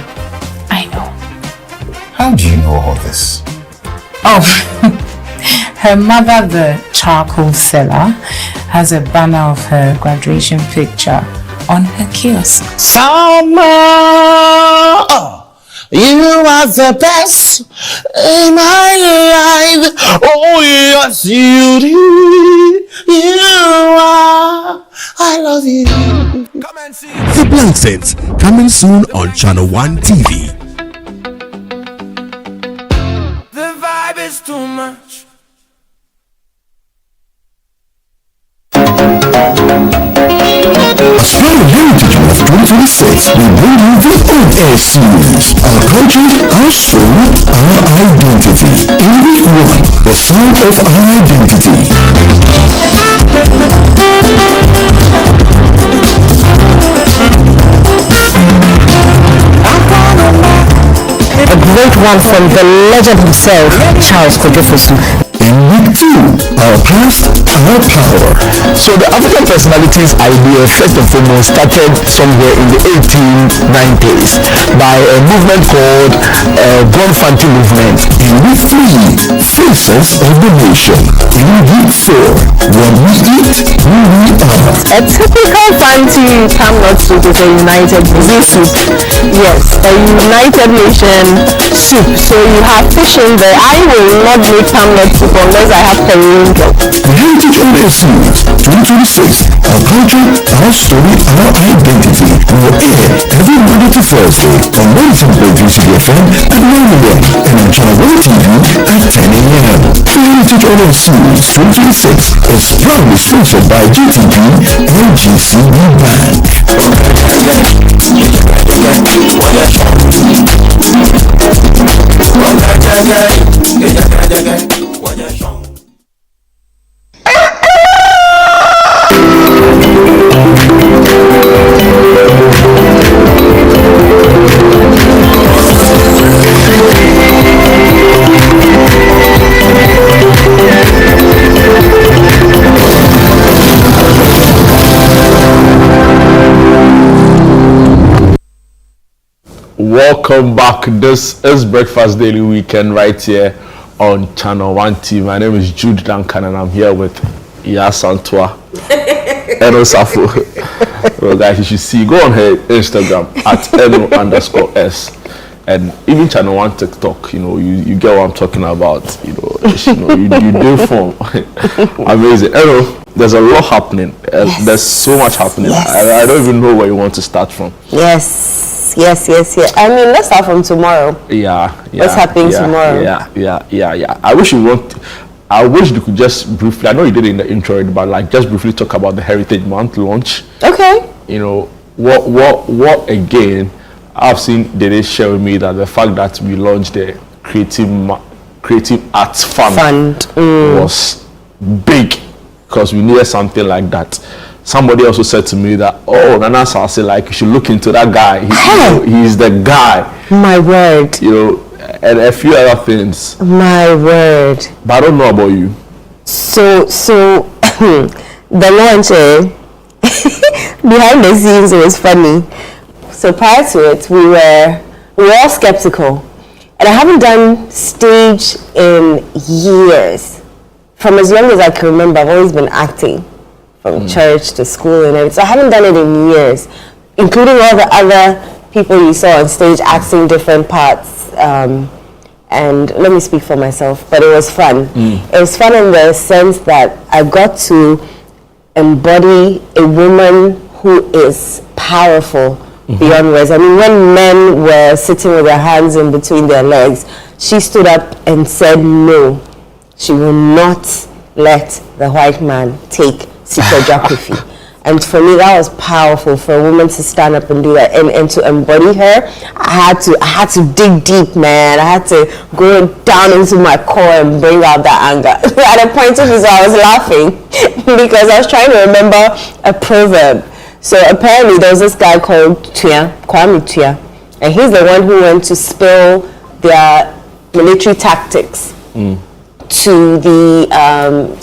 I know. How do you know all this? Oh, her mother, the charcoal seller, has a banner of her graduation picture on her kiosk. Salma, you are the best in my life. Oh yes, you do. You are. I love you. Come and see The Blank Sense, coming soon on Channel 1 TV. The vibe is too much. A strong heritage of 2026, we bring you the on-air series, Our Culture, Our Soul, Our Identity. In week 1, the sound of our identity. A great one from the legend himself, Charles Kojofosu. In week 2, Our Past, Our Power. So the African Personalities idea, first and foremost, started somewhere in the 1890s by a movement called Gonfanti Movement. In week 3, Faces of the Nation. In week 4, What We Eat, Who We Are. A typical fancy palm nut soup is a united nation soup. Yes, a united nation soup. So you have fish in there. I will not make palm nut soup unless I have periwinkle. The Heritage On-Air Series 2026, Our Culture, Our Story, Our Identity will air every Monday to Thursday on 97.3 CBFM at 9 a.m. and on Channel 1 TV at 10 a.m. The Heritage On-Air Series 2026 is proudly sponsored by GTP and GCB Bank. Welcome back. This is Breakfast Daily Weekend right here on Channel 1 TV. My name is Jude Duncan and I'm here with Yasantua Eno Safo. Well, guys, you should see. Go on her Instagram at Eno_S and even Channel 1 TikTok. You know, you get what I'm talking about. You do form. Amazing. Eno, there's a lot happening. Yes. There's so much happening. Yes. I don't even know where you want to start from. Yes. I mean, let's start from tomorrow. Yeah. What's happening tomorrow? Yeah. I wish you could just briefly, I know you did it in the intro, but like just briefly talk about the Heritage Month launch. Okay. You know, what again, I've seen they share with me that the fact that we launched the Creative Arts Fund was big because we needed something like that. Somebody also said to me that, Nana Sase, like, you should look into that guy. He's the guy. My word. You know, and a few other things. My word. But I don't know about you. So the launch, behind the scenes, it was funny. So prior to it, we were all skeptical. And I haven't done stage in years. From as young as I can remember, I've always been acting. From church to school and everything. So I haven't done it in years, including all the other people you saw on stage acting different parts. And let me speak for myself, but it was fun. It was fun in the sense that I got to embody a woman who is powerful beyond words. I mean, when men were sitting with their hands in between their legs, she stood up and said no. She will not let the white man take geography. And for me, that was powerful for a woman to stand up and do that and to embody her. I had to dig deep, man. I had to go down into my core and bring out that anger. At a point of it, I was laughing because I was trying to remember a proverb. So apparently there was this guy called Kwame Tua, and he's the one who went to spill their military tactics to the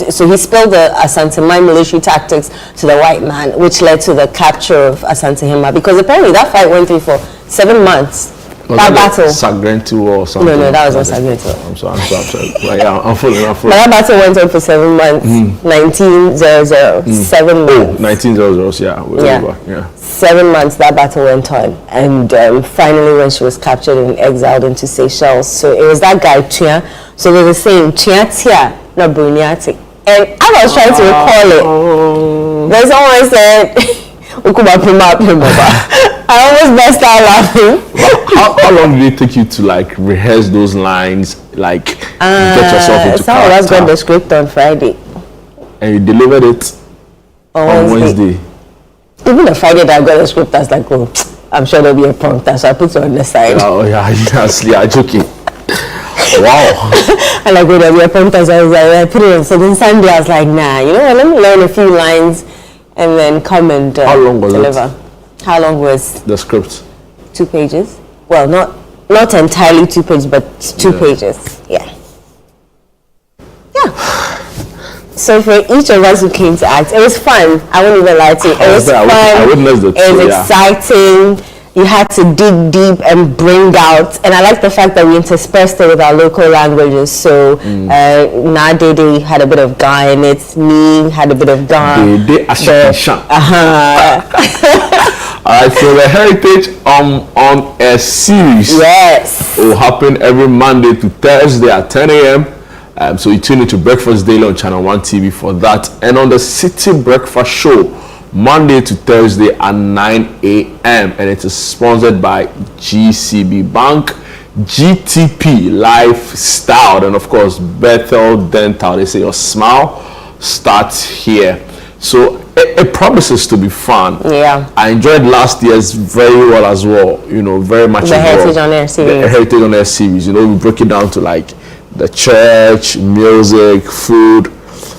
so he spilled the Asante Mine military tactics to the white man, which led to the capture of Asante Hima, because apparently that fight went through for 7 months. That battle. Sagrenti or something. No, that was not Sagrenti. I'm sorry. But yeah, I'm following. But that battle went on for 7 months. 1900. 7 months. 1900. Yeah. 7 months that battle went on, and finally when she was captured and exiled into Seychelles. So it was that guy Tia. So they were saying Tia Tia, not Bruniati. And as I was trying to recall it, there's someone said I almost burst out laughing. How long did it take you to like rehearse those lines, like get yourself into some of us got the script on Friday and you delivered it on Wednesday? Even the Friday that I got the script, I was like, oh, I'm sure there'll be a prompter, so I put it on the side. Oh yeah, you're joking. Wow. And like, there'll be a prompter, so I was like, I put it on. So then Sunday, I was like, nah, you know what, let me learn a few lines and then come and How long was deliver. it? How long was the script? 2 pages. Well, not entirely 2 pages, but 2 pages. Yeah. So for each of us who came to act, it was fun. I wouldn't even lie to you. It was fun. I witnessed the It was exciting. You had to dig deep and bring out. And I like the fact that we interspersed it with our local languages. So Nadede had a bit of Ga in it. Me had a bit of Ga. Alright, so the Heritage on a series will happen every Monday to Thursday at 10 a.m. So you tune into Breakfast Daily on Channel 1 TV for that. And on the City Breakfast Show, Monday to Thursday at 9 a.m. And it is sponsored by GCB Bank, GTP Lifestyle, and of course Bethel Dental. They say your smile starts here. So it promises to be fun. Yeah. I enjoyed last year's very well as well. You know, very much. The Heritage on Air series. The Heritage on Air series. You know, we broke it down to like the church, music, food.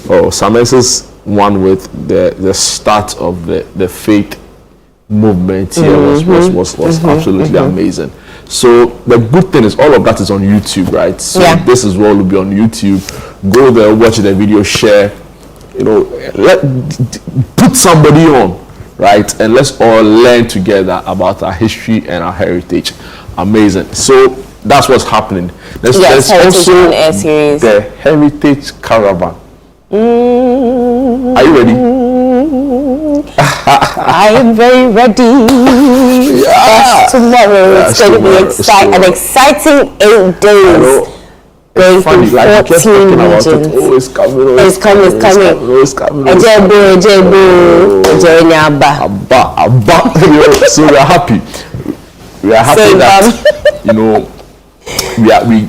Oh, Samesis one with the start of the faith movement here was absolutely amazing. So the good thing is all of that is on YouTube, right? So this is what will be on YouTube. Go there, watch the video, share. You know, put somebody on, right? And let's all learn together about our history and our heritage. Amazing. So that's what's happening. There's also the Heritage Caravan. Are you ready? I am very ready. Tomorrow it's going to be an exciting 8 days. Going through 14 regions. It's coming. It's coming. So we are happy. We are happy that you know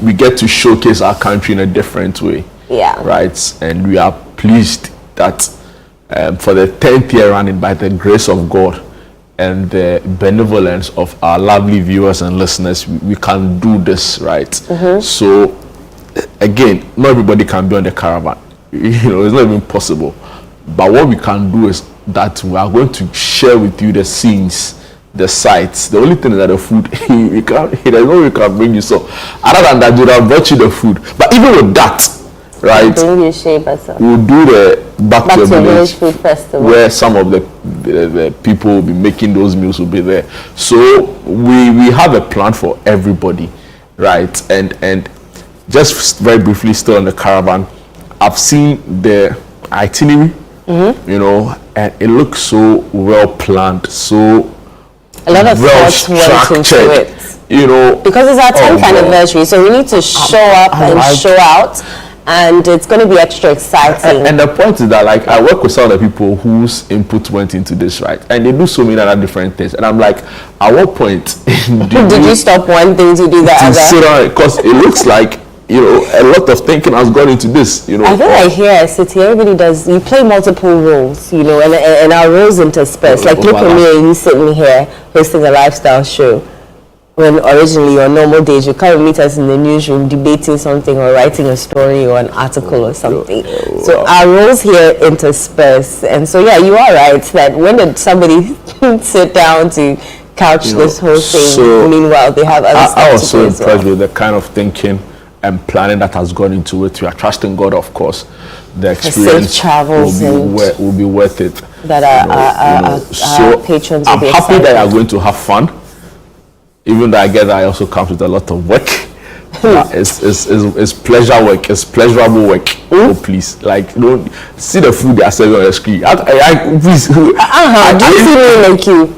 we get to showcase our country in a different way. Yeah. Right. And we are pleased that for the 10th year running, by the grace of God and the benevolence of our lovely viewers and listeners, we can do this, right? So again, not everybody can be on the caravan. You know, it's not even possible. But what we can do is that we are going to share with you the scenes, the sites. The only thing is that the food, there's no way we can bring you. So other than that, we would have brought you the food. But even with that, right, we'll do the back to the village food festival, where some of the people will be making those meals will be there. So we have a plan for everybody, right? And just very briefly, still on the caravan, I've seen the itinerary, you know, and it looks so well planned, so a lot of thoughts went into it, you know, because it's our 10th anniversary, so we need to show up and show out, and it's going to be extra exciting. And the point is that, like, I work with some of the people whose input went into this, right, and they do so many other different things, and I'm like, at what point did you stop one thing to do the other? Because it looks like, you know, a lot of thinking has gone into this, you know. I feel like here at City, everybody does, you play multiple roles, you know, and our roles interspersed. Like, look at me, you sitting here hosting a lifestyle show, when originally on normal days you come and meet us in the newsroom debating something or writing a story or an article or something. So our roles here intersperse. And so, yeah, you are right that when did somebody sit down to couch this whole thing? So meanwhile, they have other stuff I was to so do impressed with the kind of thinking and planning that has gone into it. We are trusting God, of course. The experience safe travels will be worth it. That our patrons will be excited. I'm happy that you are going to have fun, even though I get that it also comes with a lot of work. It's pleasure work. It's pleasurable work. Oh, please, like, don't see the food they are serving on the screen. Please. Do you see me like you?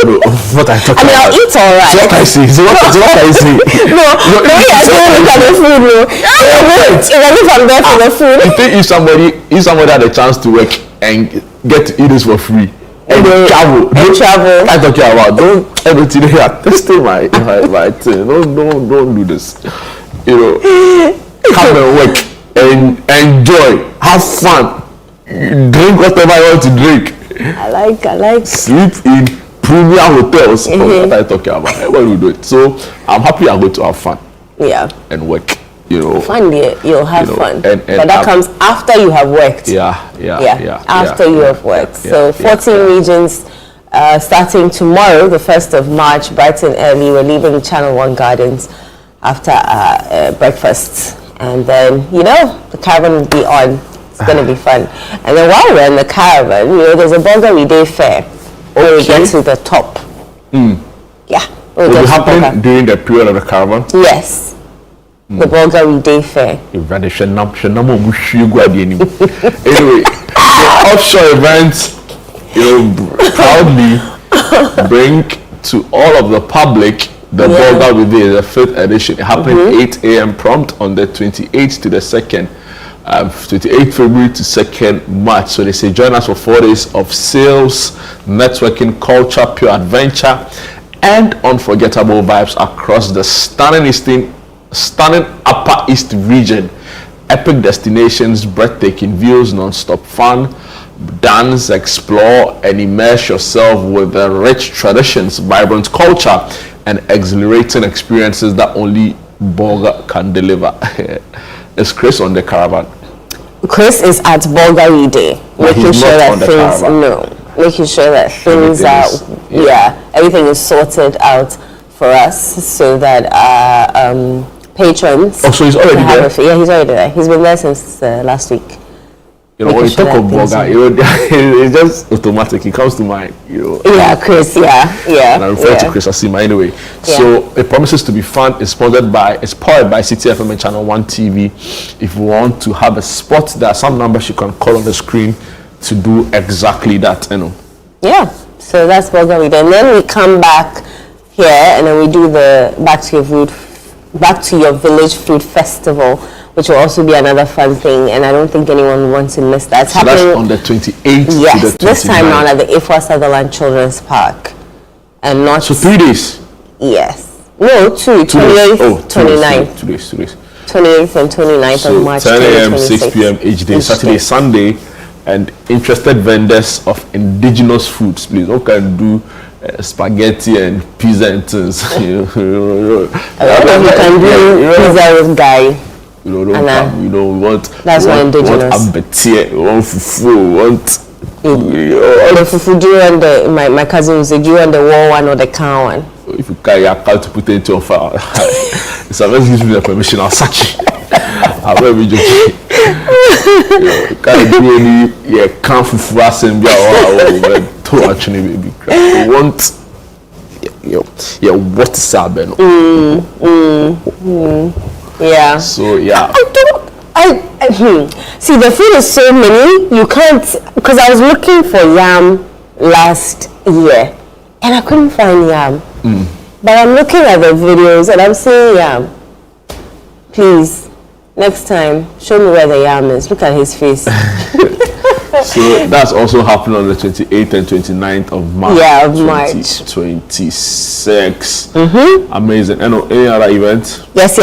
No, what I talk I mean, about. I'll eat all right. It's what I see. It's what I see. No, the way you're saying look at the food, no. If I'm there for the food. You think if somebody had a chance to work and get to eat this for free and travel. I'm talking about, don't everything here testing my thing. Don't do this. You know, come and work and enjoy, have fun, drink whatever you want to drink. I like. Sleep in premier hotels. What are you talking about? When we do it. So I'm happy I'm going to have fun. Yeah. And work. You know. Fun, you'll have fun. And but that comes after you have worked. Yeah. After you have worked. So 14 regions. Starting tomorrow, the 1st of March, bright and early, we're leaving Channel 1 Gardens after breakfast. And then, the caravan will be on. It's going to be fun. And then while we're in the caravan, there's a Bulgari Day fair. Where we get to the top. Yeah. Will it happen during the period of the caravan? Yes. The Bulgari Day fair. Anyway, the offshore events, proudly bring to all of the public the Bulgari Day, the 5th edition. It happened 8 a.m. prompt on the 28th to the 2nd, 28th February to 2nd March. So they say join us for 4 days of sales, networking, culture, pure adventure, and unforgettable vibes across the stunning Upper East region. Epic destinations, breathtaking views, non-stop fun. Dance, explore, and immerse yourself with the rich traditions, vibrant culture, and exhilarating experiences that only Bulga can deliver. Is Chris on the caravan? Chris is at Bulgari Day, making sure that everything is sorted out for us so that patrons. Oh, so he's already there? He's already there. He's been there since last week. When you talk of Bulga, it's just automatic. It comes to mind, Yeah, Chris. Yeah. And I refer to Chris Asima anyway. Yeah. So it promises to be fun. It's powered by CTFM and Channel 1 TV. If you want to have a spot, there are some numbers you can call on the screen to do exactly that. Yeah. So that's Bulgari Day, and then we come back here, and then we do the Back to Your Village Food Festival, which will also be another fun thing, and I don't think anyone wants to miss that. It's happening, that's on the 28th. Yes, to the 29th. This time around at the Ifwa Sutherland Children's Park, and not. So 3 days. Yes. No, 2. 28th, 29th. 2 days. 28th and 29th of March. 10 a.m., 6 p.m. each day, Saturday, Sunday, and interested vendors of indigenous foods, please. Who can do spaghetti and pizza and things. You can do pizza with guy. We want. That's why indigenous. We want abetie, we want fufu, we want. The fufu, do you want my cousin will say, do you want the raw one or the cow one? If you carry a cow to put it into your fire, it's a let's give me the permission, I'll sack you. I will be joking. You can't do any cow fufu assembly or to actually baby. We want what is happening? Yeah. So yeah. See, the food is so many. You can't, because I was looking for yam last year and I couldn't find yam. But I'm looking at the videos and I'm seeing yam. Please, next time, show me where the yam is. Look at his face. So that's also happening on the 28th and 29th of March. Yeah, of March 2026. Amazing. And any other events? Yes.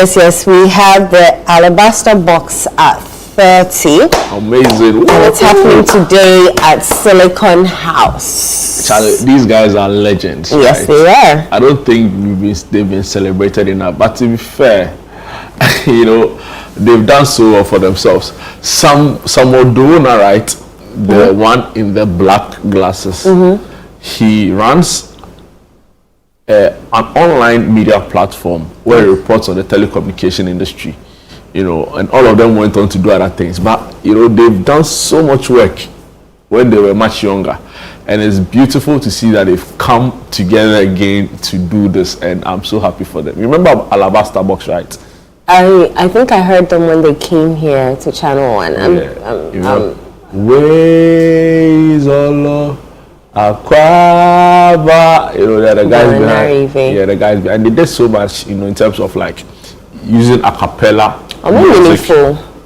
We have the Alabaster Box at 30. Amazing. And it's happening today at Silicon House. Charlie, these guys are legends. Yes, right? They are. I don't think they've been celebrated enough. But to be fair, they've done so well for themselves. Some Odona, right? The one in the black glasses. He runs an online media platform where he reports on the telecommunication industry, and all of them went on to do other things. But, they've done so much work when they were much younger. And it's beautiful to see that they've come together again to do this. And I'm so happy for them. You remember Alabaster Box, right? I think I heard them when they came here to Channel 1. Ways all Aquaba, they're the guys behind. Yeah, the guys behind. And they did so much, in terms of like using a cappella music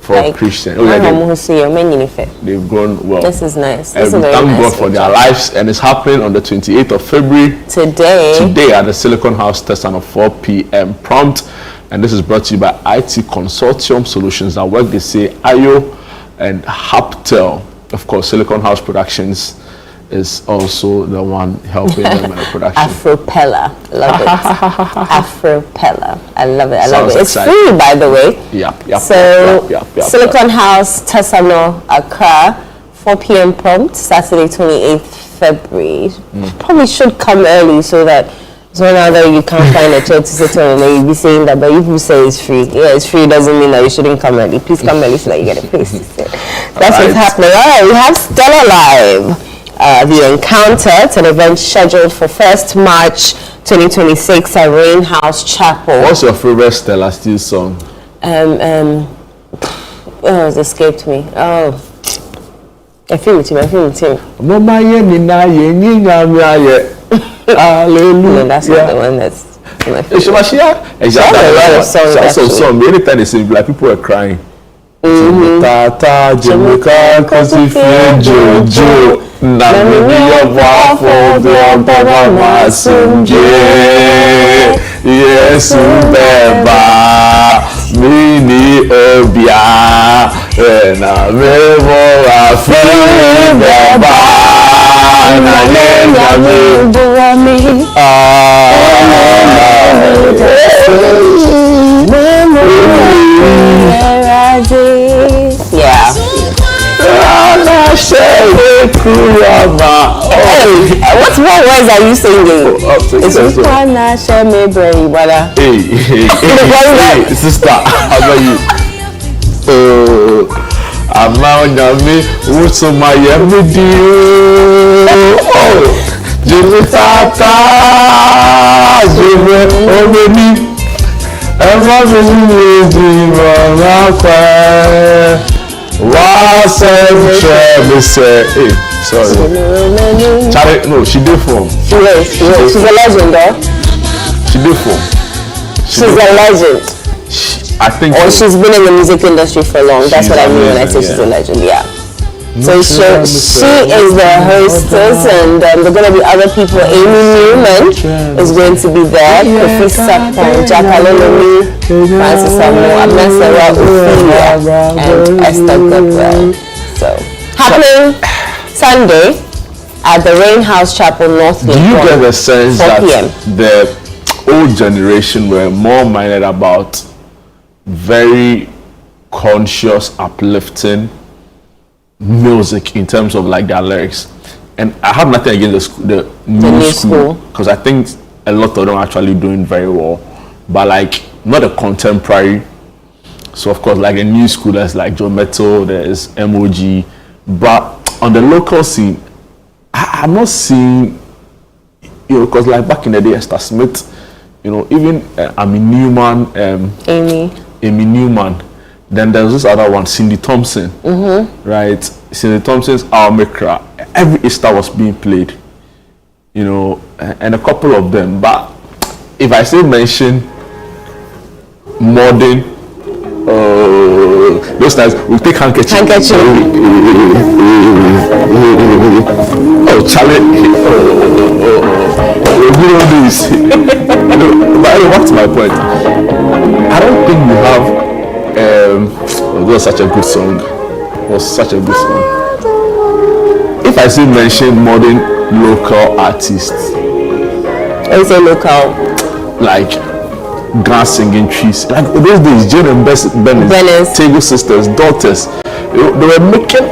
for Christian. They've grown well. This is nice. And thank God for their lives. And it's happening on the 28th of February. Today at the Silicon House test at 4 p.m. prompt. And this is brought to you by IT Consortium Solutions. That work, they say, Ayo and Haptel. Of course, Silicon House Productions is also the one helping them in the production. Afropella, love it. Afropella, I love it. I love it. It's exciting. free, by the way. Yep. So Silicon House, Tesano, Accra, 4 p.m. prompt, Saturday 28th February. Probably should come early so that now that you can't find a chair to sit on, and then you'll be saying that, but if you say it's free, it's free doesn't mean that you shouldn't come early. Please come early so that you get a place to sit. That's what's happening. All right, we have Stella Live. The Encounter. It's an event scheduled for 1st March 2026 at Rain House Chapel. What's your favorite Stella Steele song? It's escaped me. Oh, I feel it. Mama ye nina ye ninya miaye. Hallelujah. No, that's not the one that's my favorite. She has some song. Anytime they sing, like people are crying. Tata Jamaica, cause if you Jojo, Namini your wife for the Baba Masunje. Yes, Beba, Mini Obia, and I remember a friend Beba, and yeah. What words are you singing? It's Hey, sister, how about you? I'm now me. What's on my Jimmy Tata, Jimmy Omeni. Sorry. Charlie, no, she did form. She is. She's a legend, though. She did form. She's a legend. I think. Or she's been in the music industry for long. That's what I mean when I say she's a legend. Yeah. So she is the hostess, and there are going to be other people. Amy Newman is going to be there. Kofi Sapon, Jakalolomi, Francis Amo, Abnesewa Ophelia, and Esther Goodwell. So happening Sunday at the Rain House Chapel, North Lake. Do you get the sense that the old generation were more minded about very conscious, uplifting music in terms of like their lyrics? And I have nothing against the new school, because I think a lot of them are actually doing very well, but like not a contemporary. So of course, like a new school, there's like Joe Metal, there's MOG, but on the local scene, I'm not seeing, because like back in the day, Esther Smith, even Amy Newman, Amy Newman. Then there's this other one, Cindy Thompson, right? Cindy Thompson's Our Mekra. Every Easter was being played, and a couple of them. But if I say mention modern, those times we take handkerchief. Oh, Charlie. We don't do this. But anyway, what's my point? I don't think you have. It was such a good song. If I say mention modern local artists, I say local, like Grand Singing Trees, like those days, Jane and Bennett, Tego Sisters, Daughters, they were making.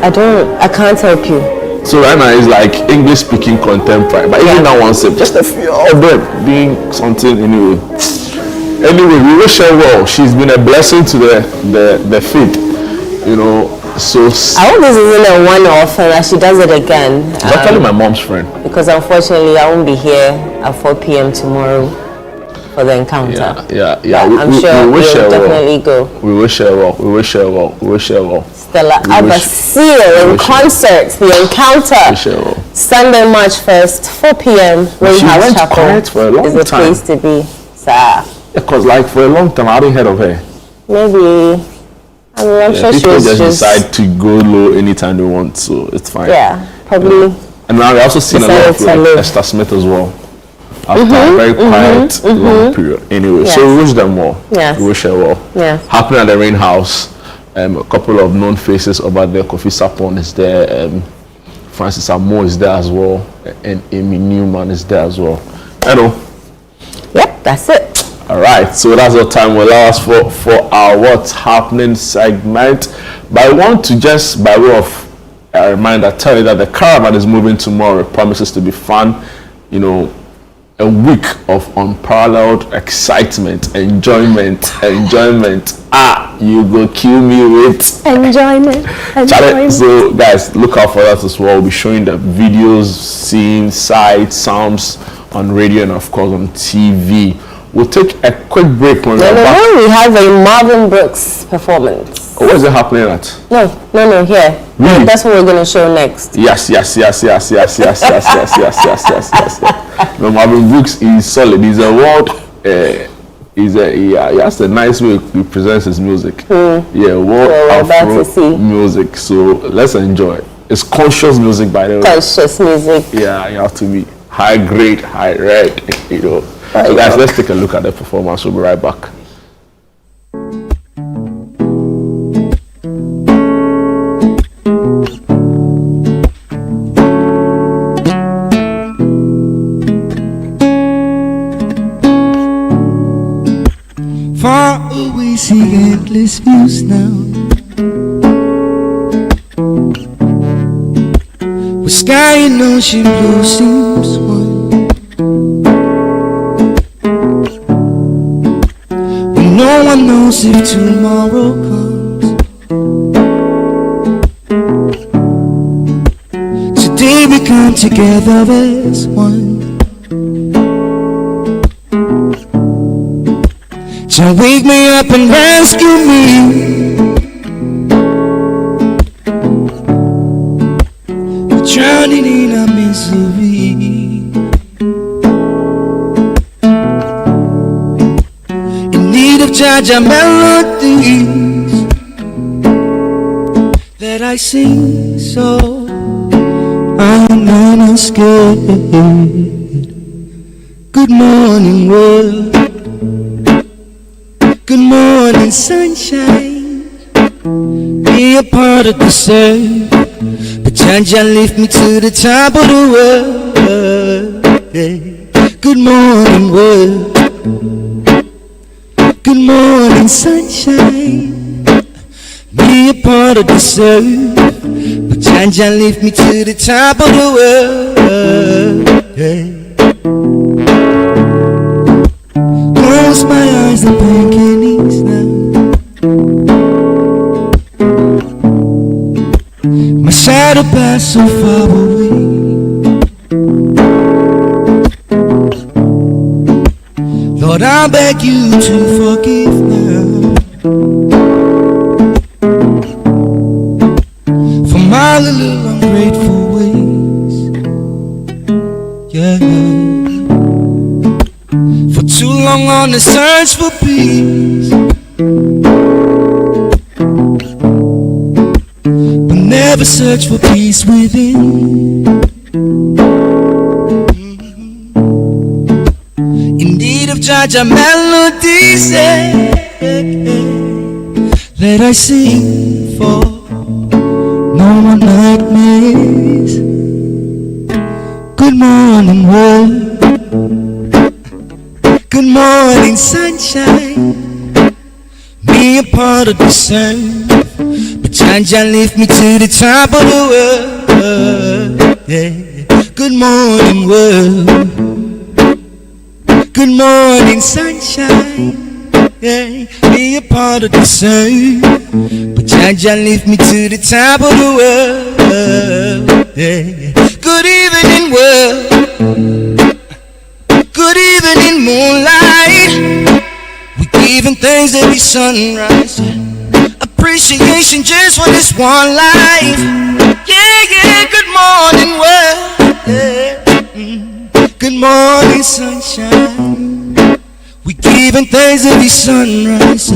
I can't help you. So right now it's like English speaking contemporary, but even that one said just a few of them being something anyway. Anyway, we wish her well. She's been a blessing to the faith, So I hope this isn't a one-off and that she does it again. She's actually my mom's friend. Because unfortunately, I won't be here at 4 p.m. tomorrow for the encounter. Yeah. I'm sure we'll definitely go. We wish her well. Stella Abasile in concert, the encounter. Sunday, March 1st, 4 p.m. Rain House Chapel is the place to be, sir. Because like for a long time I hadn't heard of her. Maybe. I'm sure she was just decide to go low anytime they want, so it's fine. Yeah, probably. And now I also seen a lot of like Esther Smith as well. After a very quiet long period. Anyway, so we wish them well. Yes. We wish her well. Yeah. Happening at the Rain House. A couple of known faces over there. Kofi Sapon is there. Francis Amo is there as well, and Amy Newman is there as well. Hello. Yep, that's it. All right, so that's what time will allow us for our What's Happening segment. But I want to just, by way of a reminder, tell you that the caravan is moving tomorrow. It promises to be fun. You know, a week of unparalleled excitement, enjoyment. You go kill me with enjoyment. Charlie, so guys, look out for that as well. We'll be showing the videos, scenes, sights, sounds on radio and of course on TV. We'll take a quick break when we're back. We have a Marvin Brooks performance. What is it happening at? No, here. Really? That's what we're going to show next. Yes. No, Marvin Brooks is solid. He's a world. He has a nice way he presents his music. Yeah, world Afro music. So let's enjoy it. It's conscious music, by the way. Conscious music. Yeah, you have to be high grade, high red. You know. So guys, let's take a look at the performance. We'll be right back. Far away, see endless views now. With sky and ocean blue seems one. When no one knows if tomorrow comes. Today we come together as one. So wake me up and rescue me. We're drowning in our misery. In need of Jaja melodies that I sing, so I'm not scared. Good morning, world. Good morning, sunshine. Be a part of the sun. But Jaja lift me to the top of the world. Good morning, world. Good morning, sunshine. Be a part of the sun. But Jaja lift me to the top of the world. Close my eyes and beginnings now. My shadow passed so far away. Lord, I beg you to forgive now for my little ungrateful ways. Yeah. For too long on the search for peace, but never search for peace within. In need of Jaja melodies that I sing for no one nightmares. Good morning, world. Good morning, sunshine. Be a part of the sun. But Jaja lift me to the top of the world. Yeah. Good morning, world. Good morning, sunshine. Yeah. Be a part of the sun. But Jaja lift me to the top of the world. Yeah. Good evening, world. Good evening, moonlight. We're giving thanks every sunrise. Appreciation just for this one life. Yeah, good morning, world. Yeah. Good morning, sunshine. We're giving thanks every sunrise.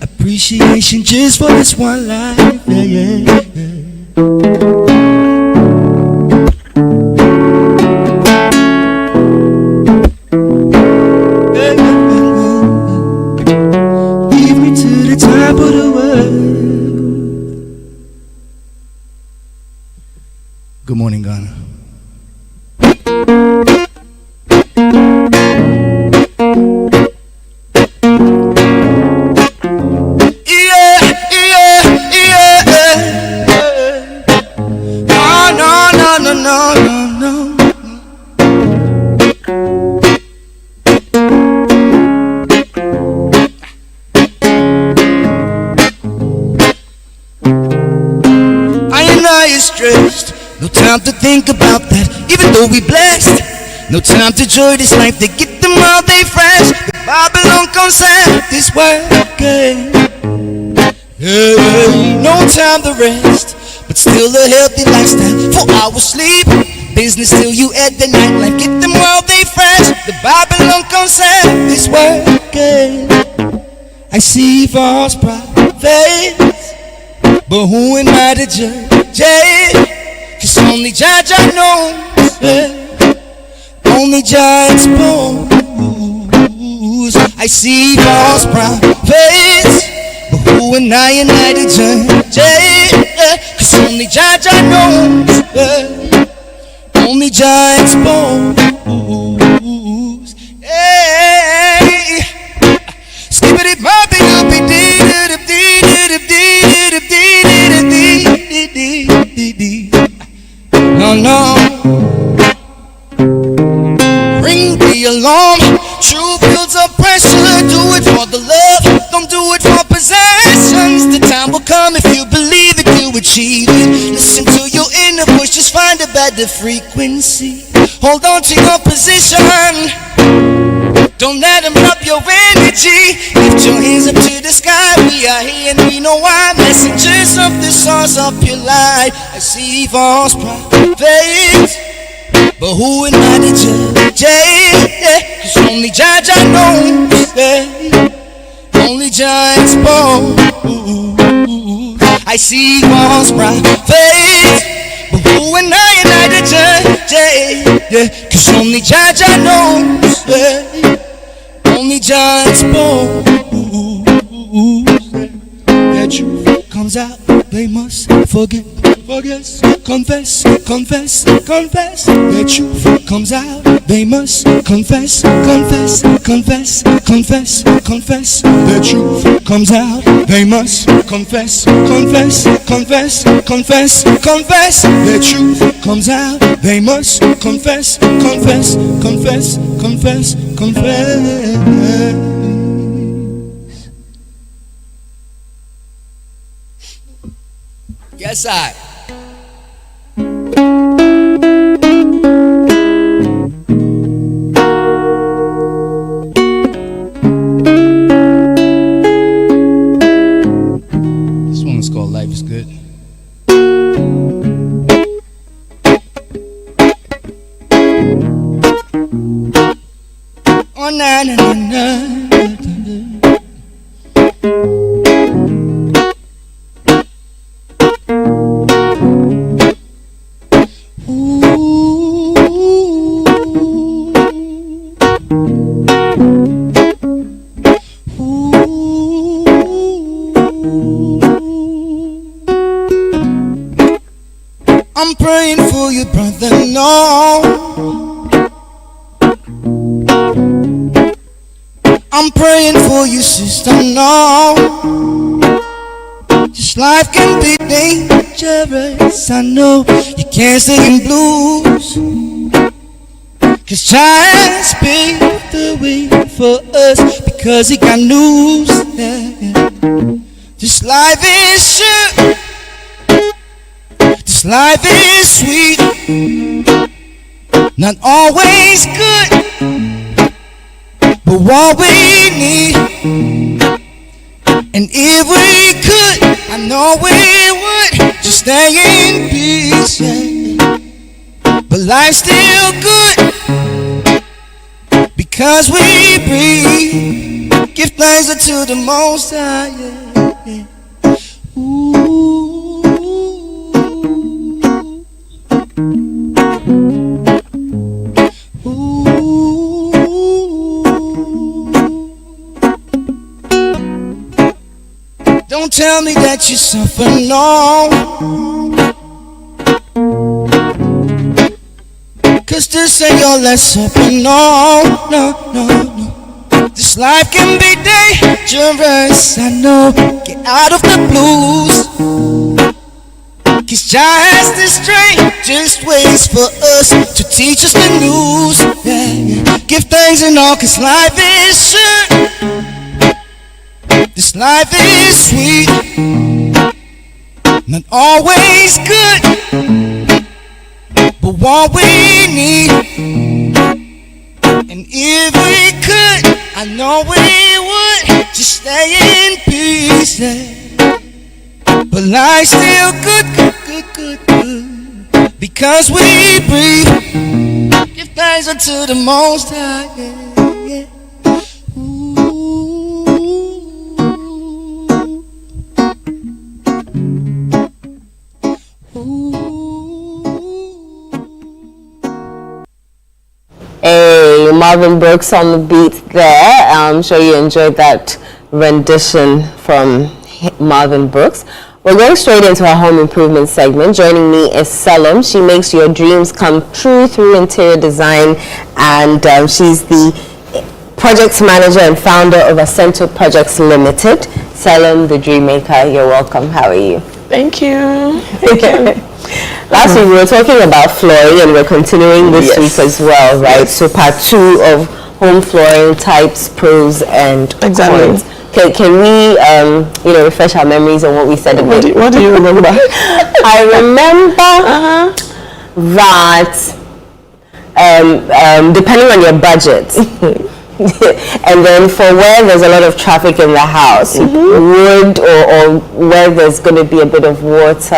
Appreciation just for this one life. Yeah. Good morning, Ghana. No time to think about that, even though we blessed. No time to enjoy this life, they get them all day fresh. The Babylon comes out this working. No time to rest, but still a healthy lifestyle. 4 hours sleep, business till you at the night life. Get them all day fresh. The Babylon comes out this working. I see false prophets, but who am I to judge? Cause only Jah knows, only Jah expose. I see false prophets, but who am I to judge? Cause only Jah knows, only Jah expose. Hey, skippity poppy uppy dee dee. No. Ring the alarm. True builds up pressure. Do it for the love. Don't do it for possessions. The time will come if you believe it, you achieve it. Listen to your inner voice. Just find a better frequency. Hold on to your position. Don't let them rob your energy. Lift your hands up to the sky. We are here and we know why. Messengers of the source of your light. I see false prophets, but who am I to judge? Cause only Jah knows, only Jah expose. I see false prophets, but who am I to judge? Cause only Jah knows, only Jah expose. That truth comes out, they must forget, confess. That truth comes out, they must confess. That truth comes out, they must confess. That truth comes out, they must confess. Yes, I. This one is called Life is Good. Oh, na na na na. I'm praying for you, brother, no. I'm praying for you, sister, no. This life can be dangerous, I know. You can't stay in blues, cause Jah paved the way for us, because he got news. This life is short, this life is sweet, not always good, but what we need. And if we could, I know we would just stay in peace, yeah. But life's still good because we breathe. Give thanks unto the Most High, yeah. Ooh. Don't tell me that you suffer, no. 'cause this ain't your lesson. No, no, no, no. This life can be dangerous, I know. Get out of the blues, 'cause Jah has the strangest ways for us to teach us the news. Yeah. Give thanks and all, 'cause life is short. This life is sweet, not always good, but what we need. And if we could, I know we would just stay in peace. Yeah. But life's still good, good, good, good, good, because we breathe. Give thanks unto the Most High. Yeah, yeah. Hey, Marvin Brooks on the beat there. I'm sure you enjoyed that rendition from Marvin Brooks. We're going straight into our home improvement segment. Joining me is Selim. She makes your dreams come true through interior design, and she's the project manager and founder of Acento Projects Limited. Selim, the dream maker, you're welcome. How are you? Thank you. Last week we were talking about flooring, and we're continuing this week as well, right? Yes. So part 2 of home flooring types, pros and cons. Can we, refresh our memories on what we said about it? What do you remember? I remember that depending on your budget, and then for where there's a lot of traffic in the house, wood or where there's going to be a bit of water,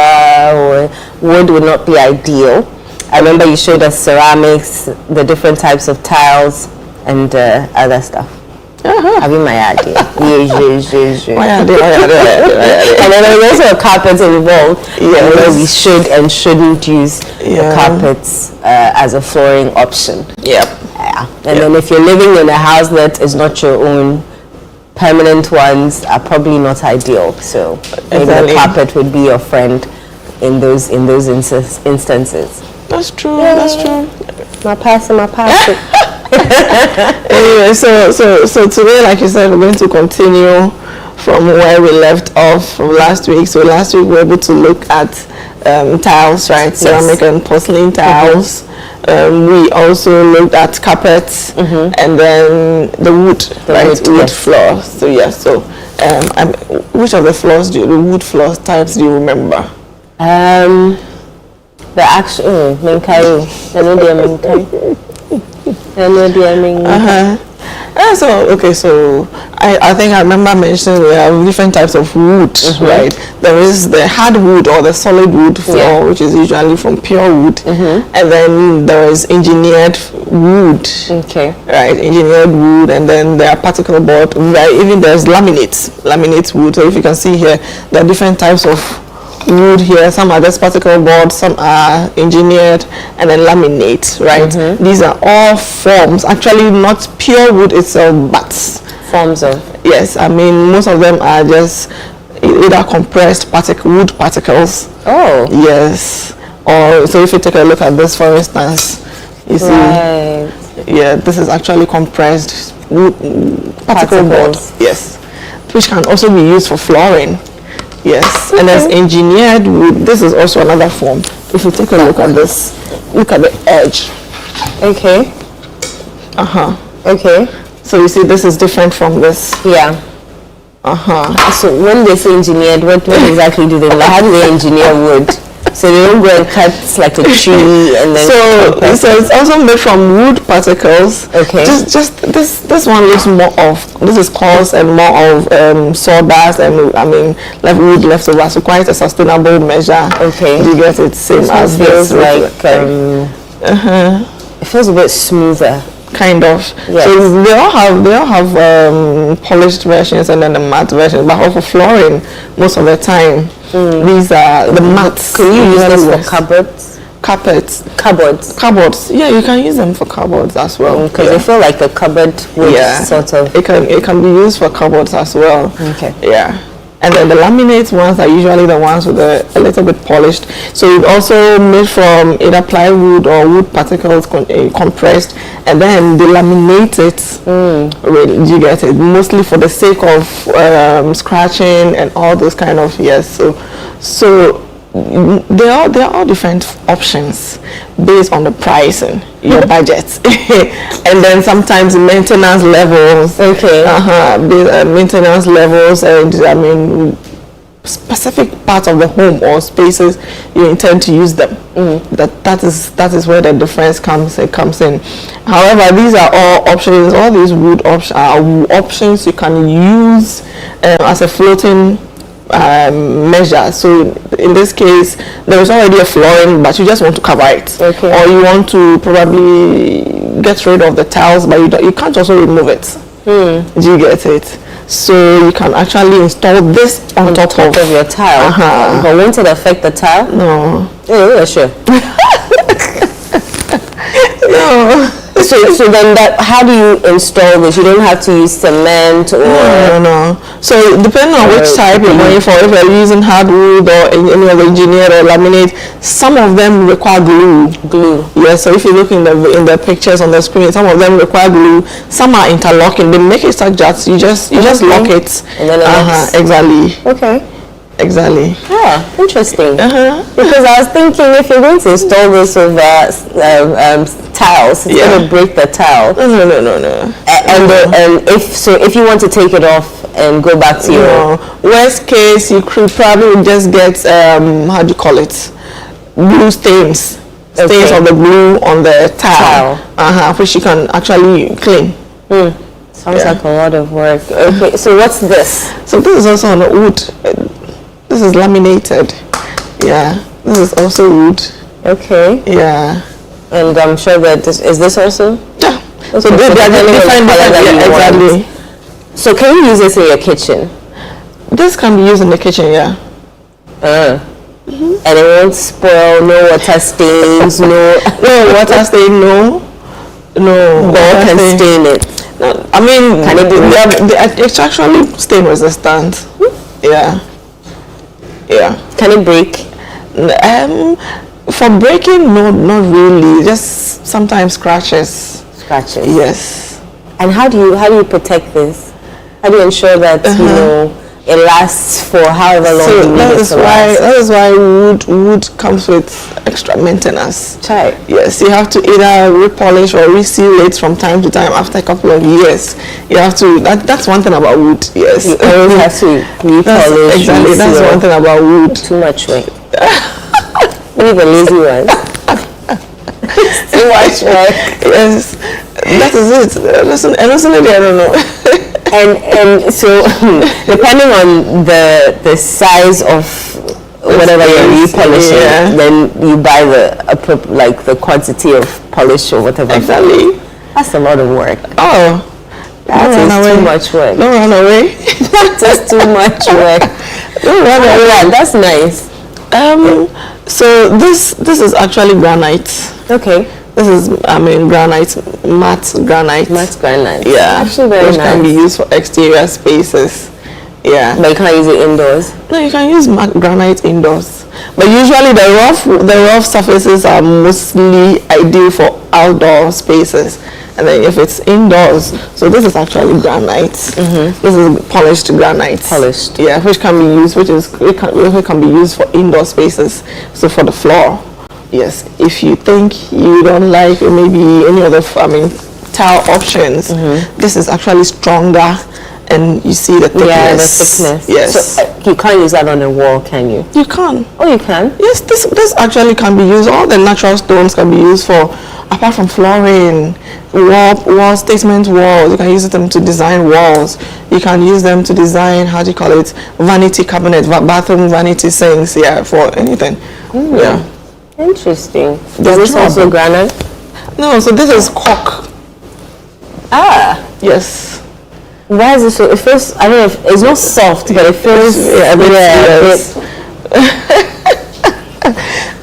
or wood would not be ideal. I remember you showed us ceramics, the different types of tiles, and other stuff. Having my idea. And then there's also a carpet involved, where we should and shouldn't use the carpets as a flooring option. And then if you're living in a house that is not your own, permanent ones are probably not ideal. So maybe the carpet would be your friend in those instances. That's true. That's true. My passing. Anyway, so today, like you said, we're going to continue from where we left off from last week. So last week we were able to look at tiles, right? Ceramic and porcelain tiles. We also looked at carpets, and then the wood, wood floor. So which of the floors the wood floor types do you remember? The actual Minkai. So I think I remember mentioning we have different types of wood, right? There is the hardwood or the solid wood floor, which is usually from pure wood, and then there is engineered wood, right? Engineered wood, and then there are particle board, right? Even there's laminate wood. So if you can see here, there are different types of wood here. Some are just particle board, some are engineered, and then laminate, right? These are all forms, actually not pure wood itself, but forms of, yes, I mean most of them are just either compressed wood particles. Oh yes. Or so if you take a look at this, for instance, you see this is actually compressed wood particle board, yes, which can also be used for flooring. Yes, and there's engineered wood. This is also another form. If you take a look at this, look at the edge. So you see this is different from this. So when they say engineered, what exactly do they mean? How do they engineer wood? So they don't go and cut like a tree and then. So it's also made from wood particles. Just this one looks more of, this is coarse and more of sawdust and I mean like wood leftover. So quite a sustainable measure. You get it same as this. Like it feels a bit smoother. Kind of. Yes. So they all have polished versions and then the matte version, but for flooring most of the time these are the mattes. Can you use this for cupboards? Cupboards. Yeah, you can use them for cupboards as well. Because I feel like a cupboard would sort of. It can be used for cupboards as well. And then the laminate ones are usually the ones with a little bit polished. So it's also made from either plywood or wood particles compressed, and then they laminate it. You get it? Mostly for the sake of scratching and all those kind of, yes. So there are all different options based on the price and your budget. And then sometimes maintenance levels. Okay. Maintenance levels, and I mean specific parts of the home or spaces you intend to use them. That is where the difference comes in. However, these are all options. All these wood options you can use as a floating measure. So in this case, there is already a flooring, but you just want to cover it, or you want to probably get rid of the tiles, but you can't also remove it. Do you get it? So you can actually install this on top of your tile. But won't it affect the tile? No. Yeah, sure. No. So then how do you install this? You don't have to use cement or... No. So depending on which type you're going for, if you're using hardwood or any other engineered or laminate, some of them require glue. Yeah, so if you look in the pictures on the screen, some of them require glue. Some are interlocking. They make it such that you just lock it. And then exactly. Okay. Exactly. Yeah, interesting. Because I was thinking, if you're going to install this with tiles, it's going to break the tile. No. And if you want to take it off and go back to your worst case, you could probably just get how do you call it? Glue stains. Stains of the glue on the tile. Which you can actually clean. Sounds like a lot of work. Okay, so what's this? So this is also on the wood. This is laminated. Yeah, this is also wood. Okay. Yeah. And I'm sure that is this also? Yeah. Okay. So they are different. Exactly. So can you use this in your kitchen? This can be used in the kitchen, yeah. And it won't spoil, no water stains, no water stain, no. Or can stain it. No, I mean, can it be it's actually stain resistant. Yeah. Can it break? For breaking, no, not really. Just sometimes scratches. Yes. And how do you protect this? How do you ensure that it lasts for however long you need it to last? That is why wood comes with extra maintenance. Yes, you have to either repolish or reseal it from time to time after a couple of years. You have to. That's one thing about wood. Yes, you always have to repolish. Exactly, that's one thing about wood. Too much work. You're the lazy one. Too much work. Yes, that is it. Honestly, I don't know. And so depending on the size of whatever you're repolishing, then you buy the quantity of polish or whatever. Exactly. That's a lot of work. Oh, that is too much work. Don't run away. That's too much work. Don't run away. Yeah, that's nice. So this is actually granite. Okay. This is, granite, matte granite. Matte granite. Yeah. Actually very which nice. Can be used for exterior spaces. Yeah. But you can't use it indoors? No, you can use matte granite indoors. But usually the rough surfaces are mostly ideal for outdoor spaces. And then if it's indoors, so this is actually granite. This is polished granite. Polished. Yeah, which can be used, which can be used for indoor spaces. So for the floor. Yes, if you think you don't like maybe any other, tile options, this is actually stronger, and you see the thickness. Yeah, the thickness. Yes. So you can't use that on a wall, can you? You can. Oh, you can? Yes, this actually can be used. All the natural stones can be used for, apart from flooring, wall statement walls. You can use them to design walls. You can use them to design, vanity cabinet, bathroom vanity sinks. Yeah, for anything. Yeah. Interesting. Is this also granite? No, so this is cork. Yes. Why is it so? It feels, I don't know, it's not soft, but it feels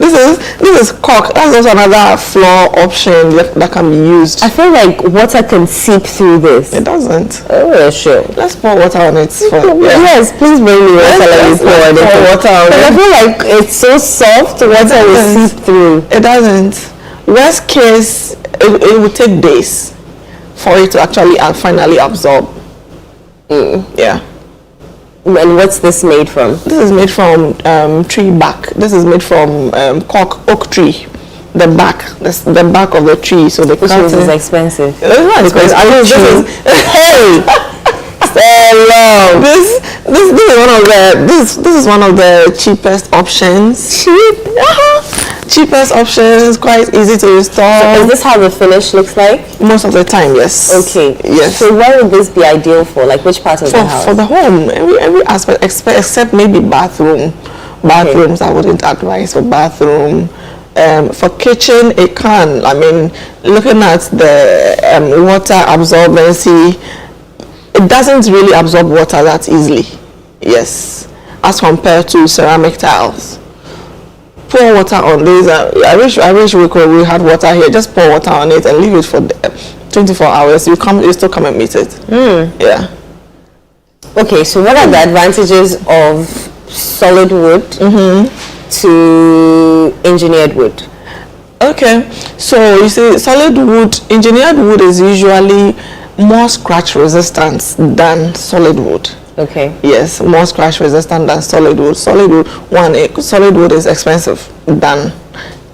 This is caulk. That's also another floor option that can be used. I feel like water can seep through this. It doesn't. Oh, sure. Let's pour water on it. Yes, please bring me water. Let's pour water on it. I feel like it's so soft, water will seep through. It doesn't. Worst case, it would take days for it to actually finally absorb. Yeah. And what's this made from? This is made from tree bark. This is made from oak tree. The bark of the tree. So the which is expensive. It's not expensive. Hey, this is one of the cheapest options. Cheapest options, quite easy to install. So is this how the finish looks like? Most of the time, yes. Okay. Yes. So what would this be ideal for? Like which part of the house? For the home, every aspect except maybe bathroom. Bathrooms, I wouldn't advise for bathroom. For kitchen, it can. I mean, looking at the water absorbency, it doesn't really absorb water that easily. Yes, as compared to ceramic tiles. Pour water on this. I wish we had water here. Just pour water on it and leave it for 24 hours. You still come and meet it. Yeah. Okay, so what are the advantages of solid wood to engineered wood? Okay, so you see, solid wood, engineered wood is usually more scratch resistant than solid wood. Okay. Yes, more scratch resistant than solid wood. Solid wood is expensive than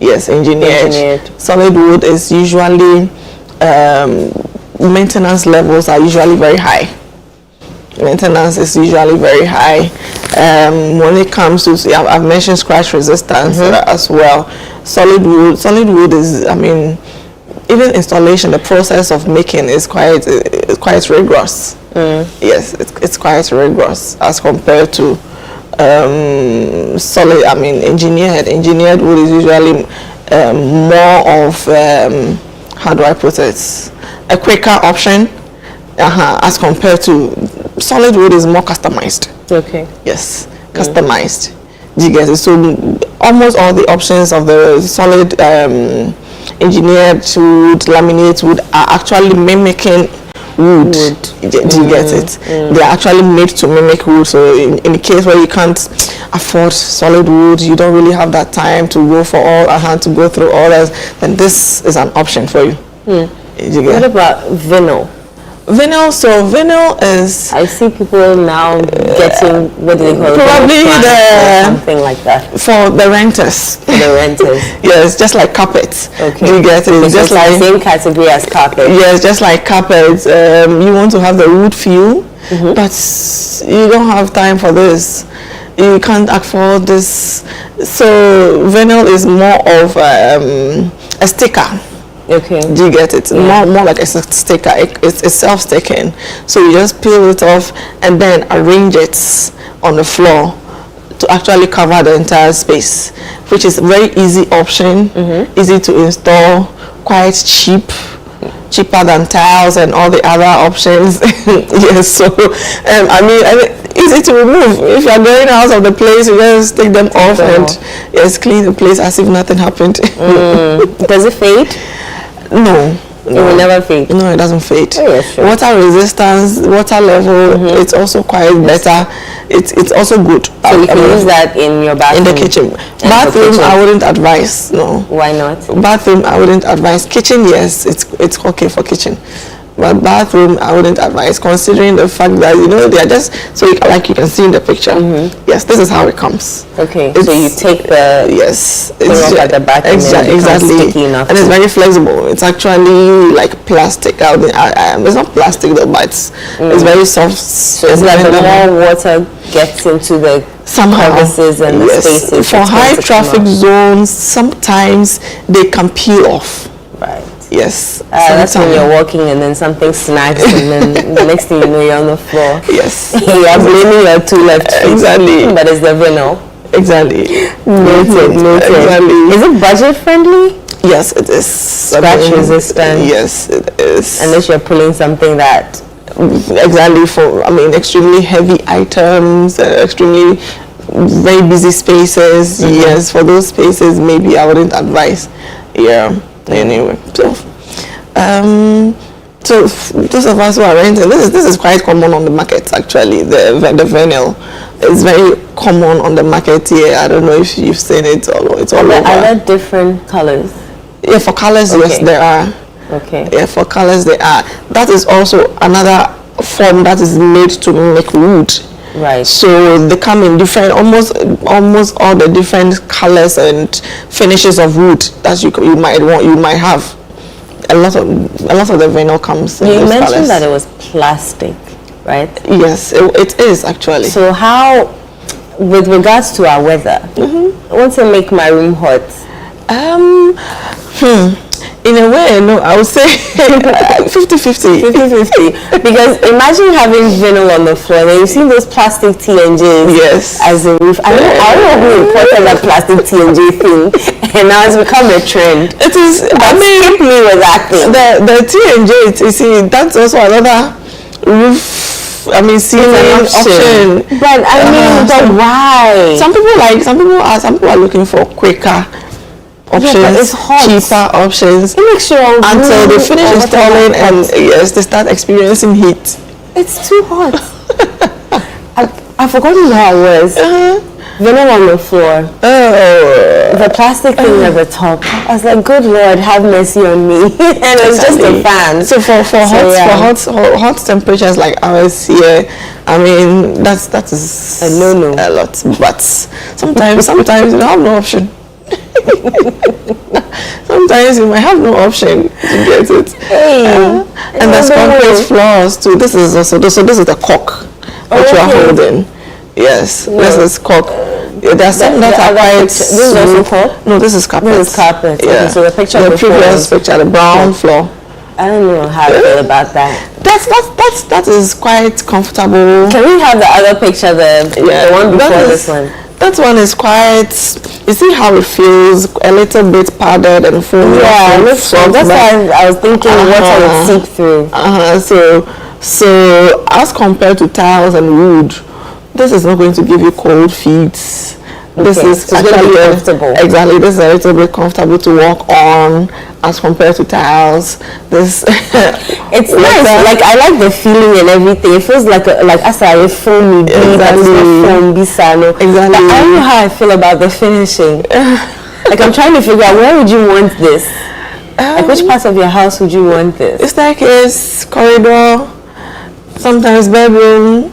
engineered. Solid wood is usually maintenance levels are usually very high. Maintenance is usually very high. When it comes to, I've mentioned scratch resistance as well. Solid wood is, I mean, even installation, the process of making is quite rigorous. Yes, it's quite rigorous as compared to solid. I mean, engineered wood is usually more of how do I put it? A quicker option as compared to solid wood is more customized. Okay. Yes, customized. Do you get it? So almost all the options of the solid engineered wood, laminate wood are actually mimicking wood. Do you get it? They are actually made to mimic wood. So in the case where you can't afford solid wood, you don't really have that time to go for to go through all that, then this is an option for you. What about vinyl? Vinyl is... I see people now getting, what do they call it? Probably something like that. For the renters. For the renters. Yes, just like carpets. Okay. You get it? Okay, just like the same category as carpet. Yes, just like carpets. You want to have the wood feel, but you don't have time for this. You can't afford this. So vinyl is more of a sticker. Okay. Do you get it? More like a sticker. It's self-sticking. So you just peel it off and then arrange it on the floor to actually cover the entire space, which is a very easy option, easy to install, quite cheaper than tiles and all the other options. Yes, so I mean, easy to remove. If you're going out of the place, you just take them off and clean the place as if nothing happened. Does it fade? No. It will never fade. No, it doesn't fade. Oh, yeah, sure. Water resistance, water level, it's also quite better. It's also good. So you can use that in your bathroom? In the kitchen. Bathroom, I wouldn't advise. No. Why not? Bathroom, I wouldn't advise. Kitchen, yes, it's okay for kitchen. But bathroom, I wouldn't advise, considering the fact that, they are just, so like you can see in the picture. Yes, this is how it comes. Okay, so you take the thing off at the back and then it becomes sticky enough. And it's very flexible. It's actually like plastic. It's not plastic though, but it's very soft. So it's like the more water gets into the crevices and the spaces. For high traffic zones, sometimes they can peel off. Right. Yes. That's when you're walking and then something snags and then the next thing you know you're on the floor. Yes. You're blaming your two left feet. Exactly. But it's the vinyl. Exactly. Noted. Exactly. Is it budget friendly? Yes, it is. Scratch resistant? Yes, it is. Unless you're pulling something that... Exactly, for, extremely heavy items, extremely very busy spaces, yes, for those spaces, maybe I wouldn't advise. Yeah. Anyway, so those of us who are renting, this is quite common on the market actually. The vinyl is very common on the market here. I don't know if you've seen it or it's all over. Are there different colors? Yeah, for colors, yes, there are. Okay. Yeah, for colors, there are. That is also another form that is made to mimic wood. Right. So they come in different, almost all the different colors and finishes of wood that you might have. A lot of the vinyl comes in those colors. You mentioned that it was plastic, right? Yes, it is actually. So how, with regards to our weather, I want to make my room hot. In a way, no, I would say 50-50. 50-50. Because imagine having vinyl on the floor, and you see those plastic TNJs as a roof. I don't know who imported that plastic TNJ thing, and now it's become a trend. It is. But skip me with that thing. The TNJ, you see, that's also another roof. I mean, ceiling option. But I mean, but why? Some people are looking for quicker options, cheaper options, until they finish installing and they start experiencing heat. It's too hot. I've forgotten how it was. Vinyl on the floor. The plastic thing at the top. I was like, good Lord, have mercy on me. And it was just a fan. So for hot temperatures like ours here, I mean that is a no-no. A lot. But sometimes you have no option. Sometimes you might have no option to get it. And there's concrete floors too. This is the cork that you are holding. Yes, this is cork. There are some that are quite. This is also cork? No, this is carpet. This is carpet. Yeah. Okay, so the picture the previous picture, the brown floor. I don't know how I feel about that. That is quite comfortable. Can we have the other picture, the one before this one? That one is quite. You see how it feels a little bit padded and foamy. Yeah, that's why I was thinking water would seep through. So as compared to tiles and wood, this is not going to give you cold feet. This is actually comfortable. Exactly, this is a little bit comfortable to walk on as compared to tiles. It's nice. Like I like the feeling and everything. It feels like a foamy bisano. Exactly. But I don't know how I feel about the finishing. Like I'm trying to figure out where would you want this? Like which parts of your house would you want this? Staircase, corridor, sometimes bedroom.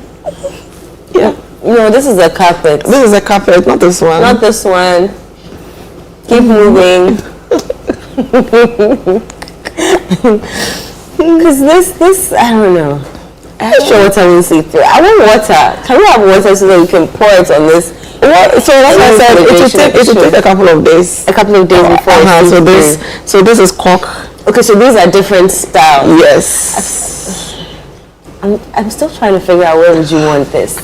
Yeah. No, this is a carpet. This is a carpet, not this one. Not this one. Keep moving. Because this, I don't know. I'm not sure water will see through. I want water. Can we have water so that we can pour it on this? So that's why I said it will take a couple of days. A couple of days before. So this is cork. Okay, so these are different styles. Yes. I'm still trying to figure out where would you want this.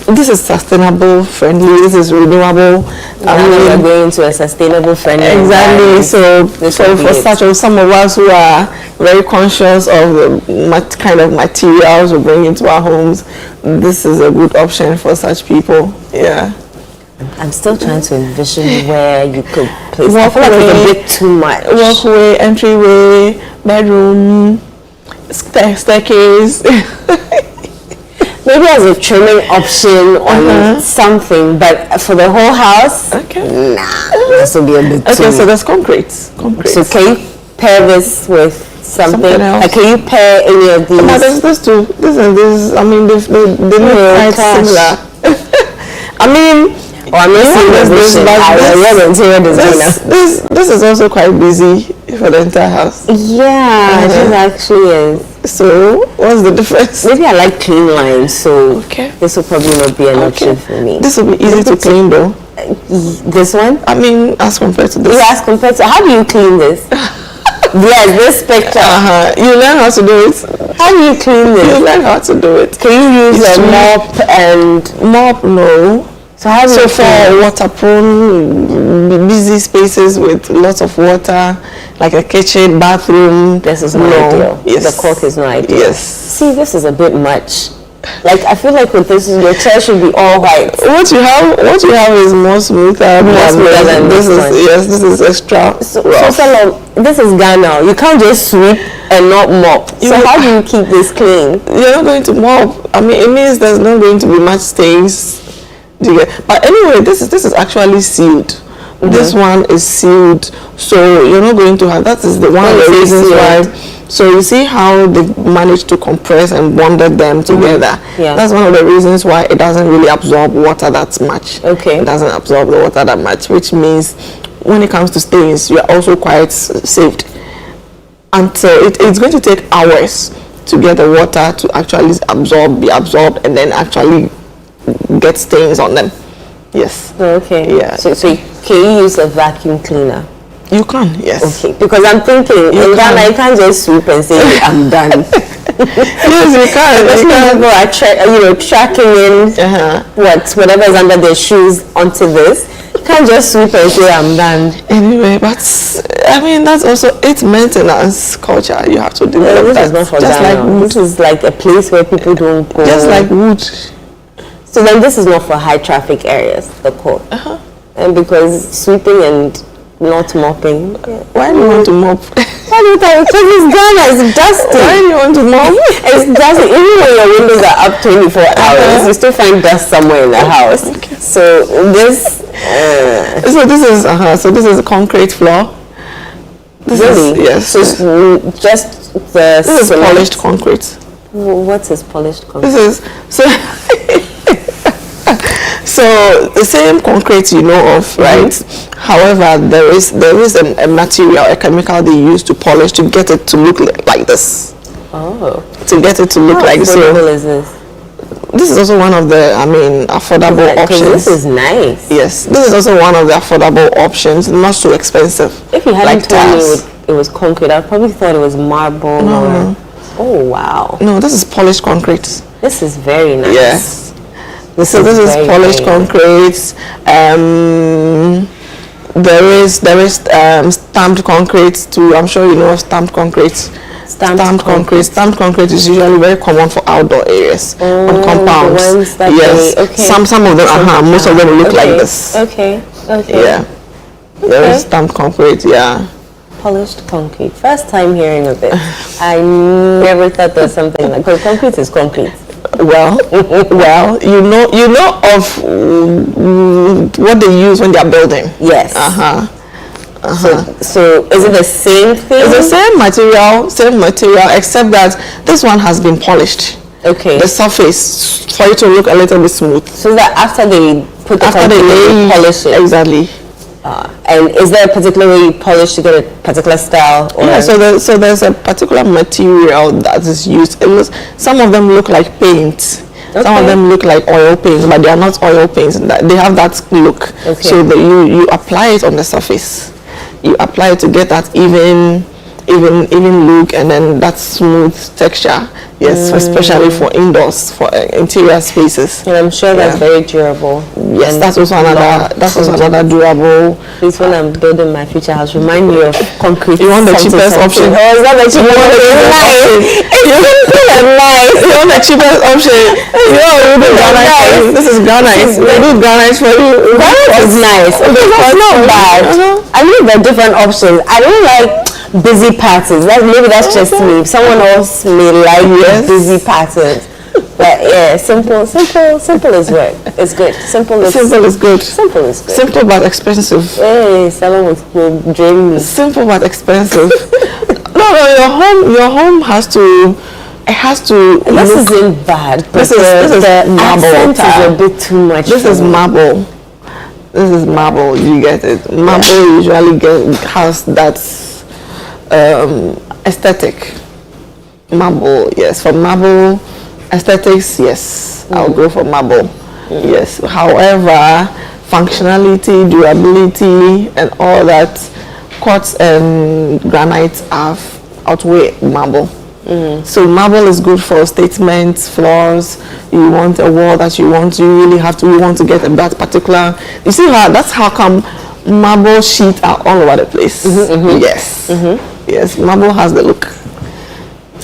This is sustainable friendly. This is renewable. We're going to a sustainable friendly. Exactly. So for some of us who are very conscious of the kind of materials we bring into our homes, this is a good option for such people. Yeah. I'm still trying to envision where you could place. I feel like it's a bit too much. Walkway, entryway, bedroom, staircase. Maybe as a trimming option on something, but for the whole house, this will be a bit too. Okay, so there's concrete. So can you pair this with something else? Like, can you pair any of these? No, there's two. This and this. I mean, they look quite similar. I mean, I'm not seeing this is also quite busy for the entire house. Yeah, it actually is. So, what's the difference? Maybe I like clean lines, so this will probably not be an option for me. This will be easy to clean though. This one? I mean, as compared to this. Yeah, as compared to, how do you clean this? Yes, this picture. You learn how to do it. How do you clean this? You learn how to do it. Can you use a mop and... Mop, no. So how do you for water-prone, busy spaces with lots of water, like a kitchen, bathroom. This is not ideal. Yes. The cork is not ideal. Yes. See, this is a bit much. Like, I feel like with this, your chair should be all white. What you have is more smoother than this one. Yes, this is extra. So this is Ghana. You can't just sweep and not mop. So how do you keep this clean? You're not going to mop. I mean, it means there's not going to be much stains. But anyway, this is actually sealed. Mm-hmm. This one is sealed, so you're not going to have. That is the one of the reasons why. So you see how they managed to compress and bonded them together. Yeah. That's one of the reasons why it doesn't really absorb water that much. Okay. It doesn't absorb the water that much, which means when it comes to stains, you are also quite saved. And so it's going to take hours to get the water to actually be absorbed, and then actually get stains on them. Yes. Okay. Yeah. So can you use a vacuum cleaner? You can, yes. Okay, because I'm thinking in Ghana you can't just sweep and say I'm done. Yes, you can. Especially people are tracking in whatever is under their shoes onto this. You can't just sweep and say I'm done. Anyway, but I mean that's also it's maintenance culture. You have to develop this is not for just Ghana. like wood. This is like a place where people don't go. Just like wood. So then this is not for high traffic areas, the court. And because sweeping and not mopping. Why do you want to mop? Why do you think? Because it's Ghana, it's dusty. Why do you want to mop? It's dusty. Even when your windows are up 24 hours, you still find dust somewhere in the house. Okay. So this. So this is a concrete floor. Really? Yes. So just the. This is polished concrete. What is polished concrete? This is so the same concrete you know of, right? However, there is a material, a chemical they use to polish to get it to look like this. Oh. To get it to look like this. How affordable is this? This is also one of the, affordable options. This is nice. Yes, this is also one of the affordable options, not so expensive. If you hadn't told me it was concrete, I probably thought it was marble. No. Oh wow. No, this is polished concrete. This is very nice. Yes. This is polished concrete. There is stamped concrete too. I'm sure you know of stamped concrete. Stamped concrete. Stamped concrete is usually very common for outdoor areas on compounds. The ones that yes. Some of them. Most of them look like this. Okay. Yeah. There is stamped concrete. Yeah. Polished concrete. First time hearing of it. I never thought there was something like. Because concrete is concrete. Well, you know of what they use when they are building. Yes. So is it the same thing? It's the same material, except that this one has been polished. Okay. The surface for it to look a little bit smooth. So that after they put the concrete, they polish it. Exactly. And is there a particular way you polish to get a particular style? Or yeah, so there's a particular material that is used. Some of them look like paint. Okay. Some of them look like oil paints, but they are not oil paints. They have that look. Okay. So you apply it on the surface. You apply it to get that even look, and then that smooth texture. Yes, especially for indoors, for interior spaces. And I'm sure that's very durable. Yes, that's also another durable. Please, when I'm building my future house, remind me of concrete. You want the cheapest option? Oh, is that the cheapest option? Nice. It's simple and nice. You want the cheapest option? We do granite. This is granite. We do granite for you. Granite is nice. Okay, that's not bad. I mean, there are different options. I don't like busy patterns. Maybe that's just me. Someone else may like busy patterns. But yeah, simple is work. It's good. Simple is good. Simple but expensive. Hey, someone will drain me. Simple but expensive. No, your home has to. It has to. This isn't bad. This is marble. Accent is a bit too much. This is marble. This is marble. You get it. Marble usually has that aesthetic. Marble, yes. For marble aesthetics, yes, I'll go for marble. Yes. However, functionality, durability, and all that, quartz and granite outweigh marble. So marble is good for statements, floors. You want a wall that you want to get that particular. You see how that's how come marble sheets are all over the place. Yes. Yes, marble has the look.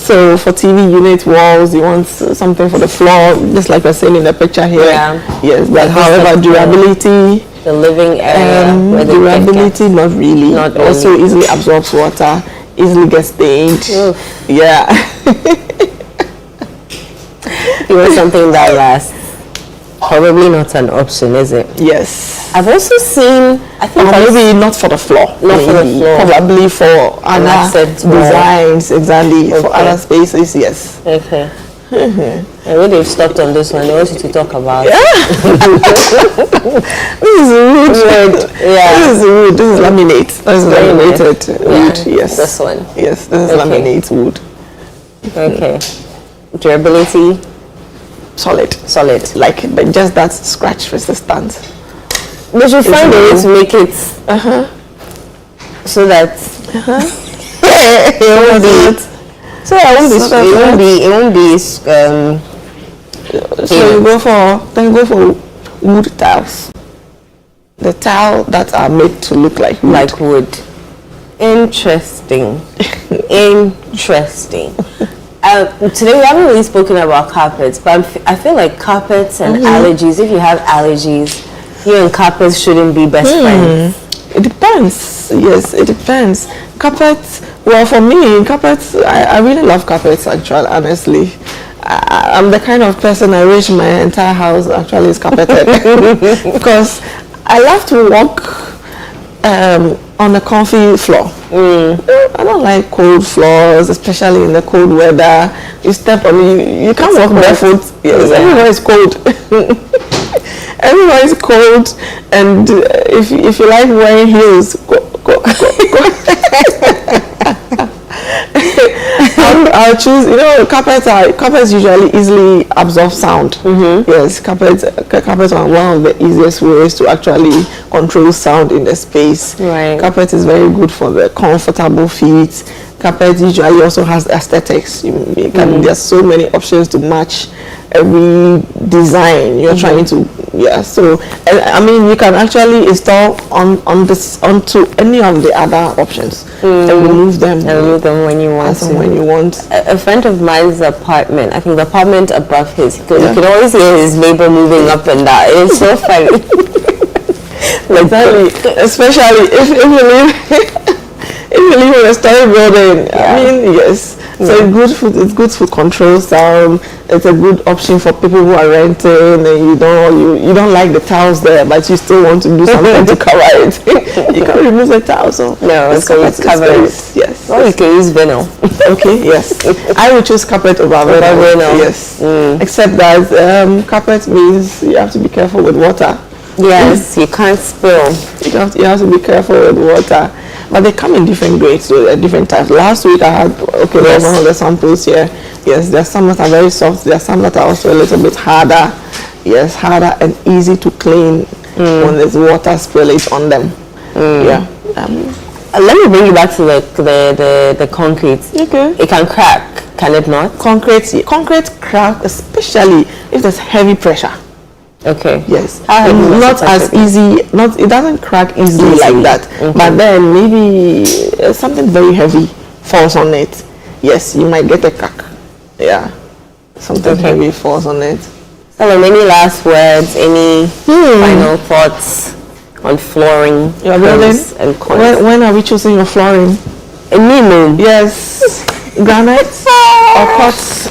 So for TV unit walls, you want something for the floor, just like we're saying in the picture here. Yeah. Yes, but however, durability. The living area. Where Durability, not really. Not also really. easily absorbs water, easily gets stained. Oof. Yeah. You want something that lasts. Probably not an option, is it? Yes. I've also seen, I think maybe not for the floor. Not for the floor. Probably for other designs, exactly. Okay. For other spaces, yes. Okay. I really have stopped on this one. I want you to talk about This is wood. Yeah. This is wood. This is laminate. This is laminated wood. Yes. This one. Yes, this is laminate wood. Okay. Durability. Solid. Like, but just that scratch resistant. But you find a way to make it so that it won't be. So it won't be. So you go for wood tiles. The tile that are made to look like wood. Like wood. Interesting. Interesting. Today we haven't really spoken about carpets, but I feel like carpets and allergies, if you have allergies, you and carpets shouldn't be best friends. It depends. Yes, it depends. Carpets, well, for me, carpets, I really love carpets, actually, honestly. I'm the kind of person I wish my entire house actually is carpeted. Because I love to walk on a comfy floor. I don't like cold floors, especially in the cold weather. You step on it, you can't walk barefoot. Yes, everywhere is cold. Everywhere is cold, and if you like wearing heels, go. I'll choose. Carpets usually easily absorb sound. Yes, carpets are one of the easiest ways to actually control sound in the space. Right. Carpet is very good for the comfortable feet. Carpet usually also has aesthetics. There's so many options to match every design you're trying to. Yeah. So I mean, you can actually install onto any of the other options and remove them. When you want to. When you want. A friend of mine's apartment, I think the apartment above his, you can always hear his neighbor moving up and down. It's so funny. Exactly. Especially if you live in a story building. I mean, yes. So it's good for control sound. It's a good option for people who are renting and you don't like the tiles there, but you still want to do something to cover it. You can remove the tile. So it's covered. Yes. Or you can use vinyl. Okay. Yes. I would choose carpet over vinyl. Yes. Except that carpet means you have to be careful with water. Yes, you can't spill. You have to be careful with water. But they come in different grades, so different types. Last week I had one of the samples here. Yes, there are some that are very soft. There are some that are also a little bit harder. Yes, harder and easy to clean when there's water spillage on them. Yeah. Let me bring you back to the concrete. Okay. It can crack, can it not? Concrete crack, especially if there's heavy pressure. Okay. Yes. Not as easy. It doesn't crack easily like that. But then maybe something very heavy falls on it. Yes, you might get a crack. Yeah. Something heavy falls on it. So, any last words? Any final thoughts on flooring? Your building. And when are we choosing your flooring? A new. Yes. Granite or quartz.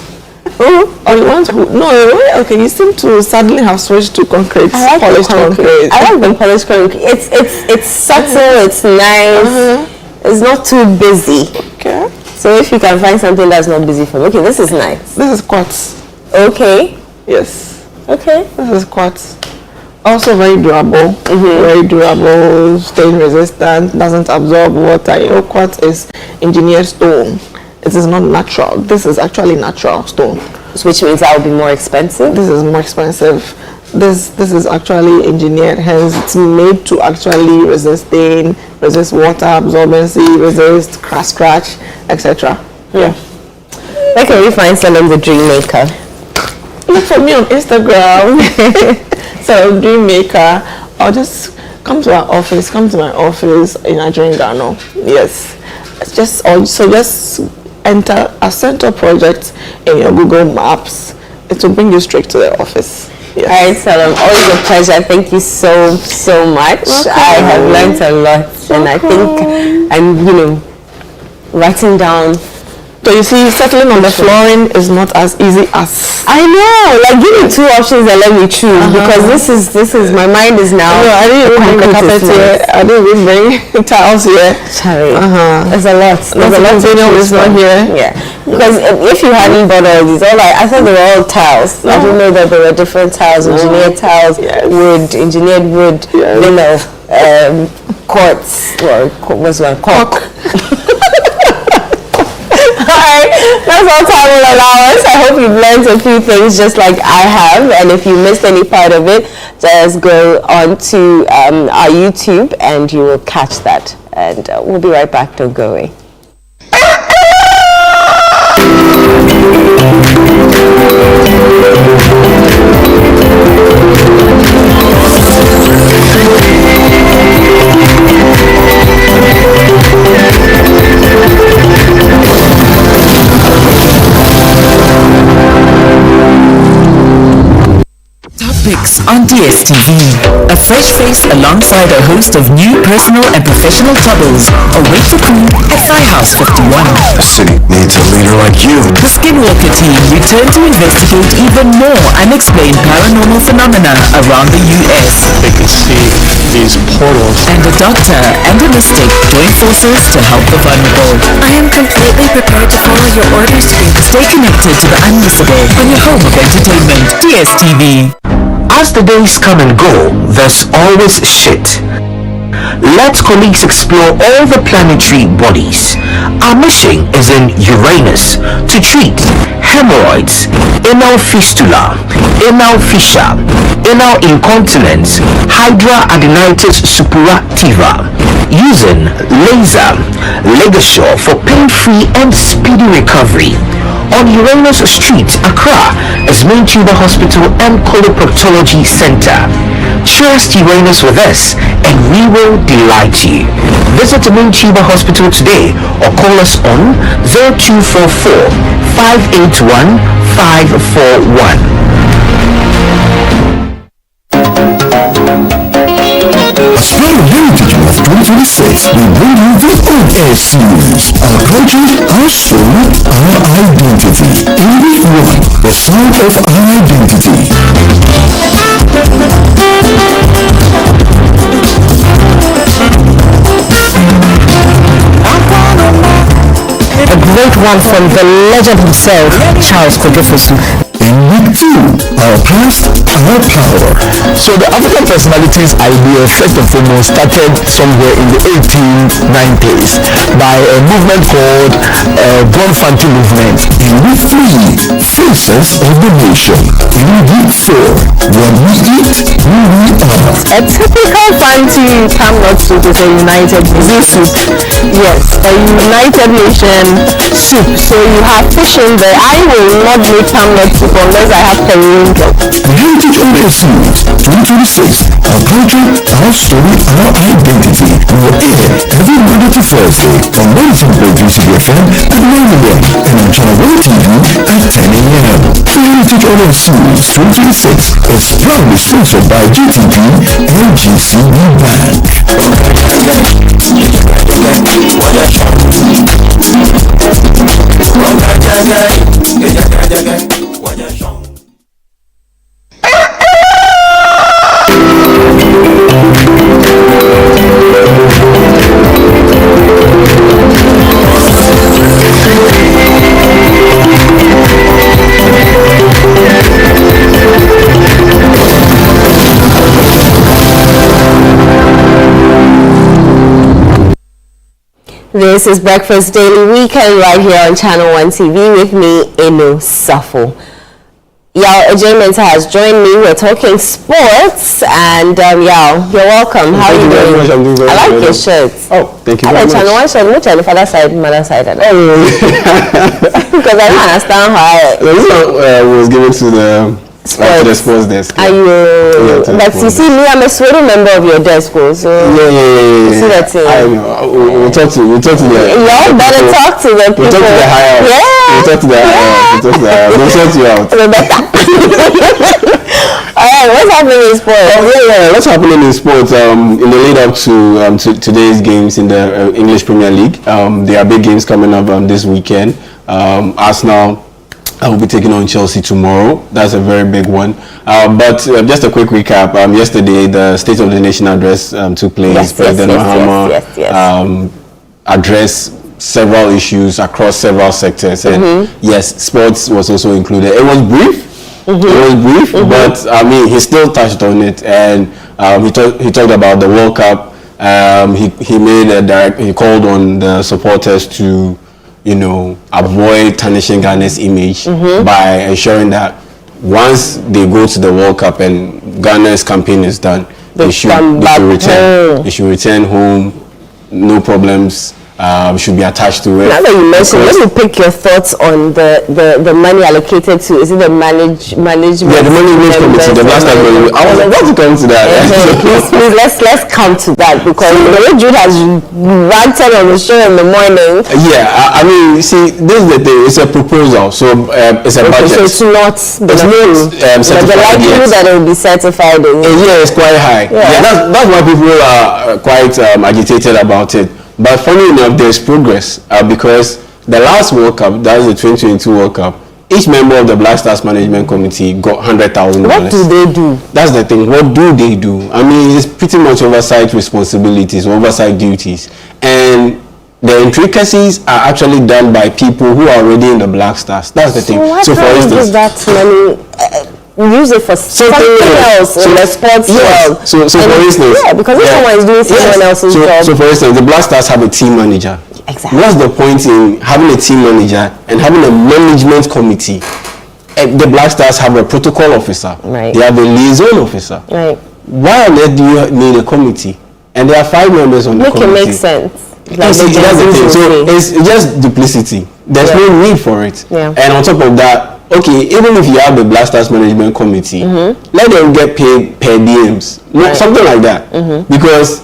Or you want okay, you seem to suddenly have switched to concrete. Polished concrete. I like the polished concrete. It's subtle, it's nice, it's not too busy. Okay. So if you can find something that's not busy for me, okay, this is nice. This is quartz. Okay. Yes. Okay. This is quartz. Also very durable. Very durable, stain resistant, doesn't absorb water. Quartz is engineered stone. It is not natural. This is actually natural stone. Which means that will be more expensive? This is more expensive. This is actually engineered, hence it's made to actually resist stain, resist water absorbency, resist scratch, etc. Yeah. Where can we find Salem the Dream Maker? Look for me on Instagram. Salem Dream Maker. Or just come to my office in Nigerian Ghana. Yes. Just enter a center project in your Google Maps, it will bring you straight to the office. Yes. All right, Salam, always a pleasure. Thank you so much. Okay. I have learned a lot, and I think I'm, writing down. So you see, settling on the flooring is not as easy as I know. Like, give me 2 options and let me choose because this is my mind is now. No, I didn't even bring the carpet here. I didn't even bring tiles here. Sorry. There's a lot. There's a lot to choose not here. Yeah. Because if you hadn't bought all these, I thought they were all tiles. I didn't know that there were different tiles, engineered tiles, wood, engineered wood, quartz, or what's one? Cork. Alright, that's all time will allow us. I hope you've learned a few things just like I have, and if you missed any part of it, just go on to our YouTube and you will catch that, and we'll be right back. Don't go away. Topics on DSTV. A fresh face alongside a host of new personal and professional doubles await the crew at Firehouse 51. The city needs a leader like you. The Skinwalker team return to investigate even more unexplained paranormal phenomena around the U.S. They can see these portals. And a doctor and a mystic join forces to help the vulnerable. I am completely prepared to follow your orders, Scoop. Stay connected to the unmissable on your home of entertainment, DSTV. As the days come and go, there's always shit. Let colleagues explore all the planetary bodies. Our mission is in Uranus to treat hemorrhoids, anal fistula, anal fissure, anal incontinence, hydradenitis suppurativa, using laser ligature for pain-free and speedy recovery. On Uranus Street, Accra, is Main Tuber Hospital and Coloproctology Center. Trust Uranus with us, and we will delight you. Visit the Main Tuber Hospital today or call us on 0244 581 541. As part of Heritage Month 2026, we bring you the On Air series. Our culture, our story, our identity. In week 1, the sound of our identity. A great one from the legend himself, Charles Kojofosu. In week 2, our past, our power. So the African Personalities idea first and foremost started somewhere in the 1890s by a movement called Bonfanti Movement. In week 3, Faces of the Nation. In week 4, what we eat, who we are. A typical fancy camel soup is a united soup. Yes, a united nation soup. So you have fish in there. I will not make camel soup unless I have periwinkle. The Heritage On Air series 2026. Our culture, our story, our identity. Will air every Monday to Thursday on 97.3 CBFM at 9 a.m. and on Channel 1 TV at 10 a.m. The Heritage On Air series 2026 is proudly sponsored by GTP and GCB Bank. This is Breakfast Daily Weekend right here on Channel 1 TV with me, Inu Safo. Yao Ejimenta has joined me. We're talking sports, and Yao, you're welcome. How are you doing? I'm doing very I like well. your shirt. Oh, thank you I very like Channel 1 shirt. Which on the father side, mother side? Because I don't understand why. This one was given to to the sports desk. Are you? But you see, me, I'm a sweaty member of your desk, so yeah. You see that thing? I know. We'll talk to the. Y'all better talk to the people. We'll talk to the higher. We'll talk to the higher. We'll sort you out. Alright, what's happening in sports? What's happening in sports? In the lead up to today's games in the English Premier League, there are big games coming up this weekend. Arsenal will be taking on Chelsea tomorrow. That's a very big one. But just a quick recap. Yesterday, the State of the Nation address took place. President Mahama addressed several issues across several sectors, and yes, sports was also included. It was brief. It was brief, but I mean, he still touched on it, and he talked about the World Cup. He called on the supporters to, avoid tarnishing Ghana's image by ensuring that once they go to the World Cup and Ghana's campaign is done, they should return. They should return home, no problems. Should be attached to it. Now that you mentioned, let me pick your thoughts on the money allocated to, is it the management? Yeah, the management committee, the last time I was about to come to that. Please, let's come to that, because the way Jude has ranted on the show in the morning. Yeah, I mean, see, this is the thing, it's a proposal, so it's a budget. So it's not certified. The likelihood that it will be certified it's quite high. Yeah, that's why people are quite agitated about it. But funny enough, there's progress because the last World Cup, that was the 2022 World Cup, each member of the Black Stars Management Committee got $100,000. What do they do? That's the thing. What do they do? I mean, it's pretty much oversight responsibilities, oversight duties. And the intricacies are actually done by people who are already in the Black Stars. That's the thing. So for instance, that money... use it for something else in the sports world. So for instance, because if someone is doing someone else's job. So for instance, the Black Stars have a team manager. Exactly. What's the point in having a team manager and having a management committee? The Black Stars have a protocol officer. Right. They have a liaison officer. Right. Why on earth do you need a committee? And there are 5 members on the committee. Make it make sense. That's the thing. So it's just duplicity. There's no need for it. Yeah. And on top of that, okay, even if you have the Black Stars Management Committee, let them get paid per diems, something like that, because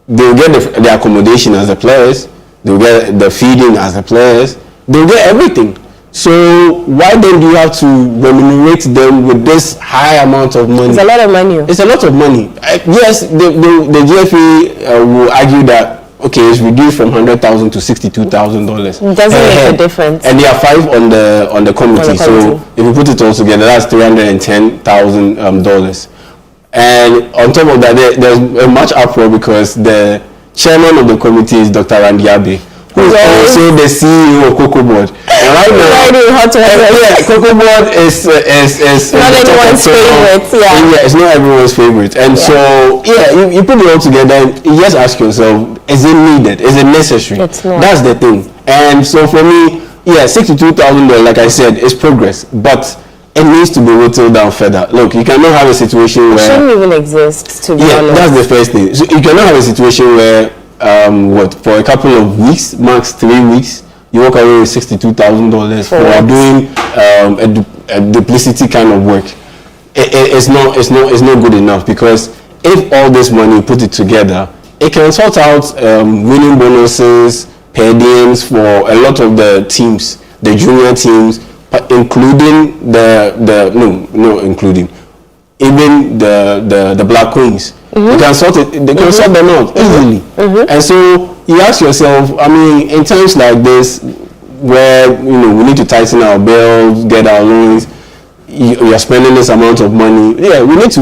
they'll get the accommodation as the players, they'll get the feeding as the players, they'll get everything. So why then do you have to remunerate them with this high amount of money? It's a lot of money. It's a lot of money. Yes, the GFA will argue that okay, it's reduced from $100,000 to $62,000. It doesn't make a difference. And there are 5 on the committee. So if you put it all together, that's $310,000. And on top of that, there's a much uproar because the chairman of the committee is Dr. Randy Abbey, who is also the CEO of Cocoa Board. And right now, Cocoa Board is not anyone's favorite. Yeah, it's not everyone's favorite. And so, you put it all together and you just ask yourself, is it needed? Is it necessary? It's not. That's the thing. And so for me, $62,000, like I said, is progress, but it needs to be whittled down further. Look, you cannot have a situation where... It shouldn't even exist, to be honest. That's the first thing. So you cannot have a situation where, for a couple of weeks, max 3 weeks, you walk away with $62,000 for doing a duplicity kind of work. It's not good enough, because if all this money, put it together, it can sort out winning bonuses, per diems for a lot of the teams, the junior teams, including including even the Black Queens. You can sort it. They can sort them out easily. And so you ask yourself, I mean, in times like this, where we need to tighten our belts, get our loans, you're spending this amount of money. Yeah, we need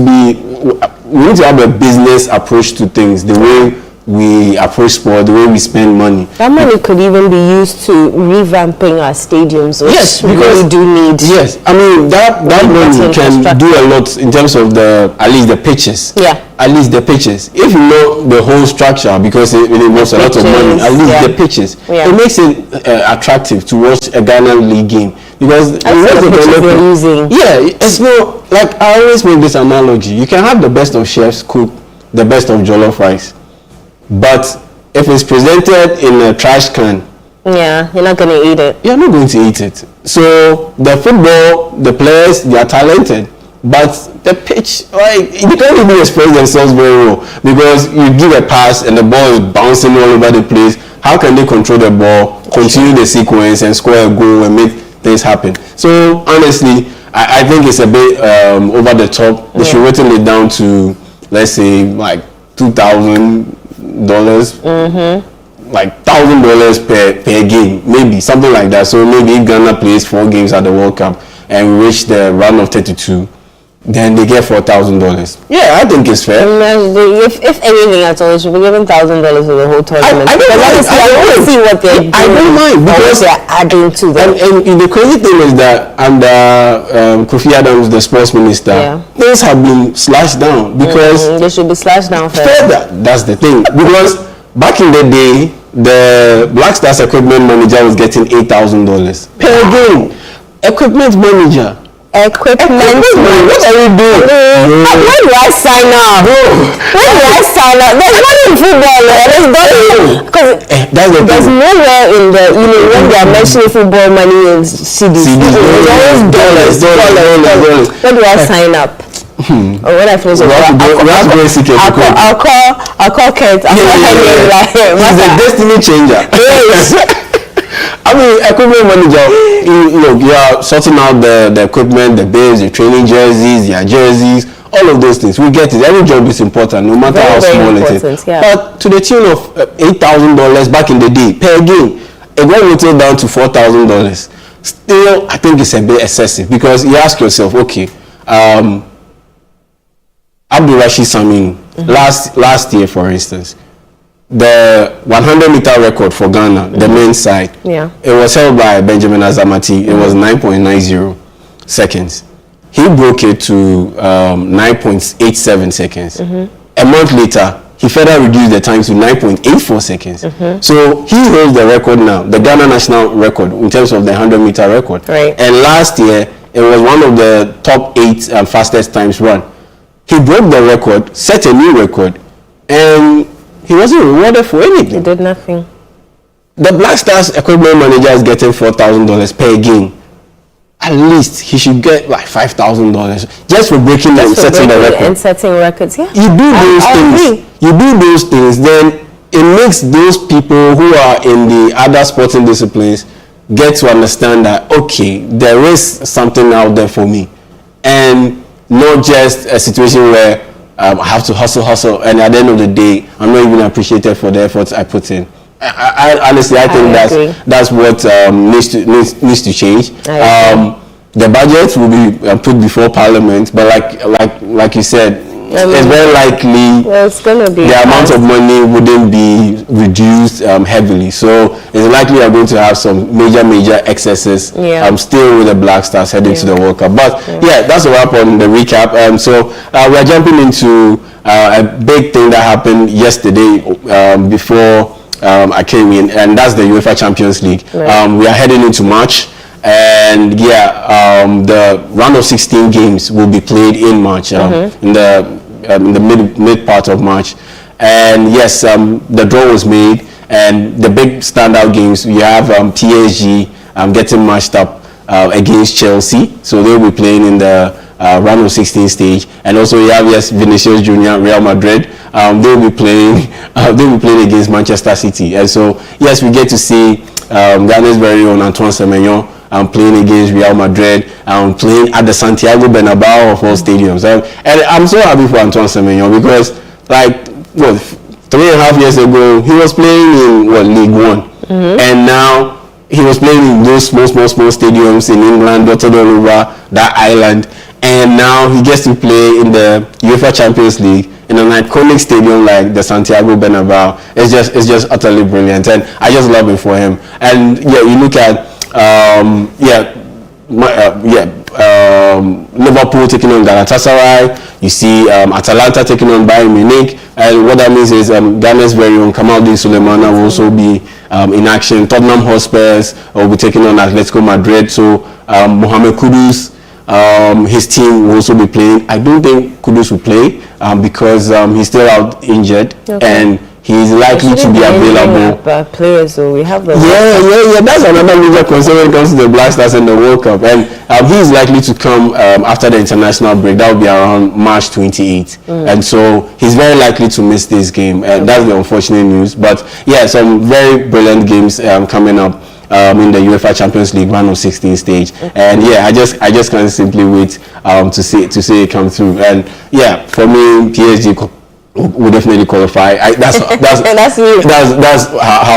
to have a business approach to things, the way we approach sport, the way we spend money. That money could even be used to revamping our stadiums, which because we do need. Yes, I mean that money can do a lot in terms of at least the pitches. Yeah. At least the pitches. If you know the whole structure, because it involves a lot of money, at least the pitches. Yeah. It makes it attractive to watch a Ghana League game, because it's not like, I always make this analogy. You can have the best of chefs cook the best of jollof rice, but if it's presented in a trash can, you're not going to eat it. You're not going to eat it. So the football, the players, they are talented, but the pitch, like, they can't even express themselves very well because you give a pass and the ball is bouncing all over the place. How can they control the ball, continue the sequence, and score a goal and make things happen? So honestly, I think it's a bit over the top. They should whittle it down to, let's say, like $2,000, like $1,000 per game, maybe something like that. So maybe if Ghana plays 4 games at the World Cup and we reach the round of 32, then they get $4,000. Yeah, I think it's fair. If anything at all, it should be given $1,000 for the whole tournament. I don't see what they're doing. I don't mind because they're adding to them. And the crazy thing is that under Kofi Adams, the sports minister, things have been slashed down because they should be slashed down further. That's the thing. Because back in the day, the Black Stars equipment manager was getting $8,000 per game. Equipment manager. Equipment. What are you doing? Where do I sign up? Where do I sign up? There's money in football. There's nowhere in the, when they are mentioning football money in CDs. It's always dollars. Where do I sign up? Or when I finish, I'll call Kent. He's a destiny changer. I mean, equipment manager, you are sorting out the equipment, the bibs, the training jerseys, your jerseys, all of those things. We get it. Every job is important, no matter how small it is. Yeah. But to the tune of $8,000 back in the day per game, it got whittled down to $4,000. Still, I think it's a bit excessive because you ask yourself, okay, Abdul Rashid Samin, last year, for instance, the 100-meter record for Ghana, the men's side, it was held by Benjamin Azamati. It was 9.90 seconds. He broke it to 9.87 seconds. A month later, he further reduced the time to 9.84 seconds. So he holds the record now, the Ghana national record in terms of the 100-meter record. Right. And last year, it was one of the top 8 fastest times run. He broke the record, set a new record, and he wasn't rewarded for anything. He did nothing. The Black Stars equipment manager is getting $4,000 per game. At least he should get like $5,000 just for breaking and setting the record. And setting records, yeah. You do those things. You do those things, then it makes those people who are in the other sporting disciplines get to understand that, okay, there is something out there for me, and not just a situation where I have to hustle, and at the end of the day, I'm not even appreciated for the efforts I put in. I honestly, I think that's what needs to change. The budget will be put before Parliament, but like you said, it's very likely the amount of money wouldn't be reduced heavily. So it's likely we're going to have some major excesses still with the Black Stars heading to the World Cup. But that's a wrap on the recap. So we're jumping into a big thing that happened yesterday before I came in, and that's the UEFA Champions League. We are heading into March. And the round of 16 games will be played in March, in the mid part of March. And yes, the draw was made, and the big standout games, you have PSG getting matched up against Chelsea, so they'll be playing in the round of 16 stage. And also you have Vinicius Junior, Real Madrid. They'll be playing against Manchester City. And so yes, we get to see Ghana's very own Antoine Semenyo playing against Real Madrid, playing at the Santiago Bernabeu of all stadiums. And I'm so happy for Antoine Semenyo because, 3.5 years ago, he was playing in League One, and now he was playing in those small stadiums in England, dotted all over that island, and now he gets to play in the UEFA Champions League in an iconic stadium like the Santiago Bernabeu. It's just utterly brilliant, and I just love it for him. And you look at Liverpool taking on Galatasaray. You see Atalanta taking on Bayern Munich, and what that means is Ghana's very own Kamaldeen Sulemana will also be in action. Tottenham Hotspurs will be taking on Atletico Madrid. So Mohamed Kudus, his team will also be playing. I don't think Kudus will play because he's still out injured, and he's likely to be available. Players, so we have the yeah. That's another major concern when it comes to the Black Stars and the World Cup, and he is likely to come after the international break. That will be around March 28th, and so he's very likely to miss this game, and that's the unfortunate news. But yeah, some very brilliant games coming up. In the UEFA Champions League round of 16 stage, and yeah, I just can't simply wait to see it come through. And yeah, for me, PSG will definitely qualify. That's how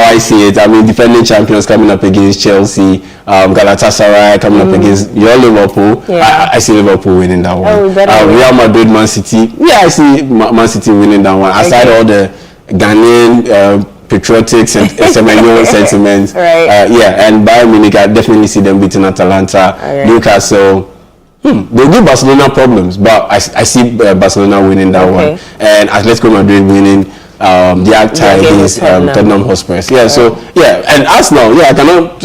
I see it. I mean, defending champions coming up against Chelsea, Galatasaray coming up against your Liverpool. I see Liverpool winning that one. Real Madrid, Man City. Yeah, I see Man City winning that one. Aside all the Ghanaian patriotic Semenyo sentiments. And Bayern Munich, I definitely see them beating Atalanta. Newcastle, they give Barcelona problems, but I see Barcelona winning that one, and Atletico Madrid winning the tie against Tottenham Hotspur. And Arsenal. I cannot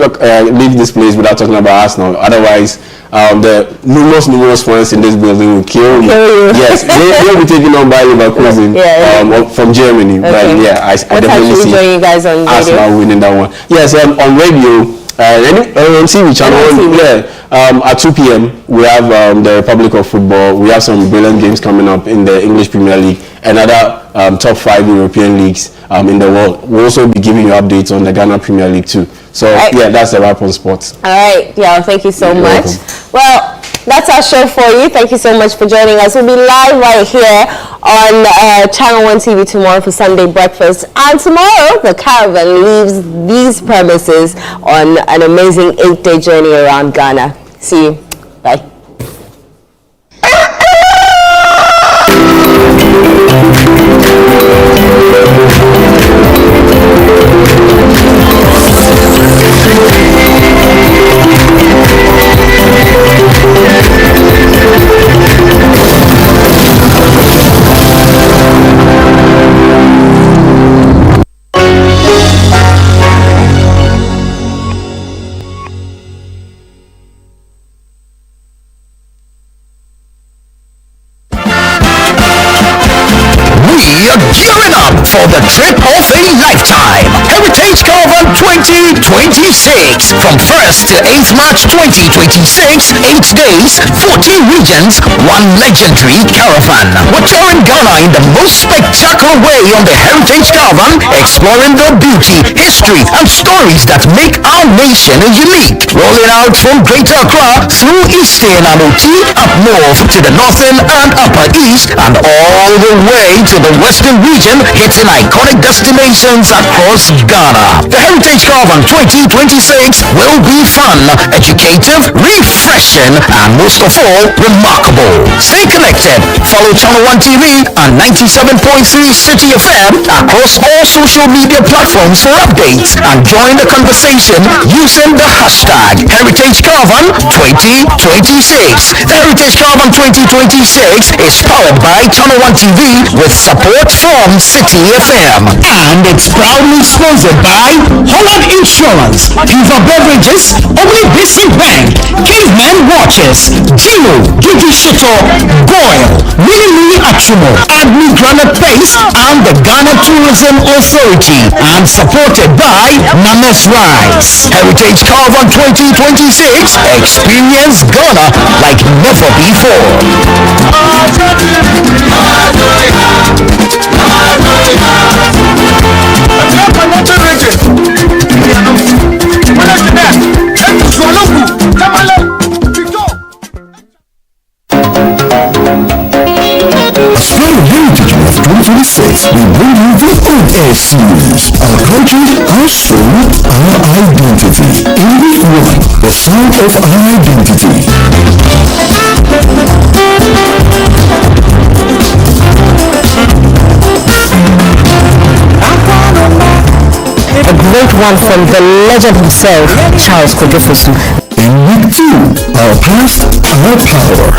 leave this place without talking about Arsenal. Otherwise, the numerous fans in this building will kill me. Yes, they'll be taken on by Leverkusen from Germany. But yeah, I definitely see you guys on Arsenal winning that one. Yes, on radio. On TV channel, at 2 p.m. we have the Republic of Football. We have some brilliant games coming up in the English Premier League and other top 5 European leagues in the world. We'll also be giving you updates on the Ghana Premier League too. So that's a wrap on sports. All right, thank you so much. Well, that's our show for you. Thank you so much for joining us. We'll be live right here on Channel 1 TV tomorrow for Sunday breakfast. And tomorrow, the caravan leaves these premises on an amazing 8-day journey around Ghana. See you. Bye. Gearing up for the trip of a lifetime. Heritage Caravan 2026. From 1st to 8th March 2026, 8 days, 14 regions, 1 legendary caravan. We're touring Ghana in the most spectacular way on the Heritage Caravan, exploring the beauty, history, and stories that make our nation unique. Rolling out from Greater Accra through Eastern and Oti, up north to the Northern and Upper East, and all the way to the Western region, hitting iconic destinations across Ghana. The Heritage Caravan 2026 will be fun, educative, refreshing, and most of all, remarkable. Stay connected. Follow Channel 1 TV and 97.3 City FM across all social media platforms for updates, and join the conversation using the hashtag Heritage Caravan 2026. The Heritage Caravan 2026 is powered by Channel 1 TV with support from City FM. And it's proudly sponsored by Holland Insurance, Piva Beverages, Omni Basic Bank, Caveman Watches, Gino, Gigi Shito, Goyle, Mini Achumo, Agni Granite Paste, and the Ghana Tourism Authority, and supported by Mama's Rice. Heritage Caravan 2026, experience Ghana like never before. As part of Heritage Month 2026, we bring you the On-Air Series. Our culture, our soul, our identity. In week 1, the sound of our identity. A great one from the legend himself, Charles Kodefosu. In week 2, our past, our power.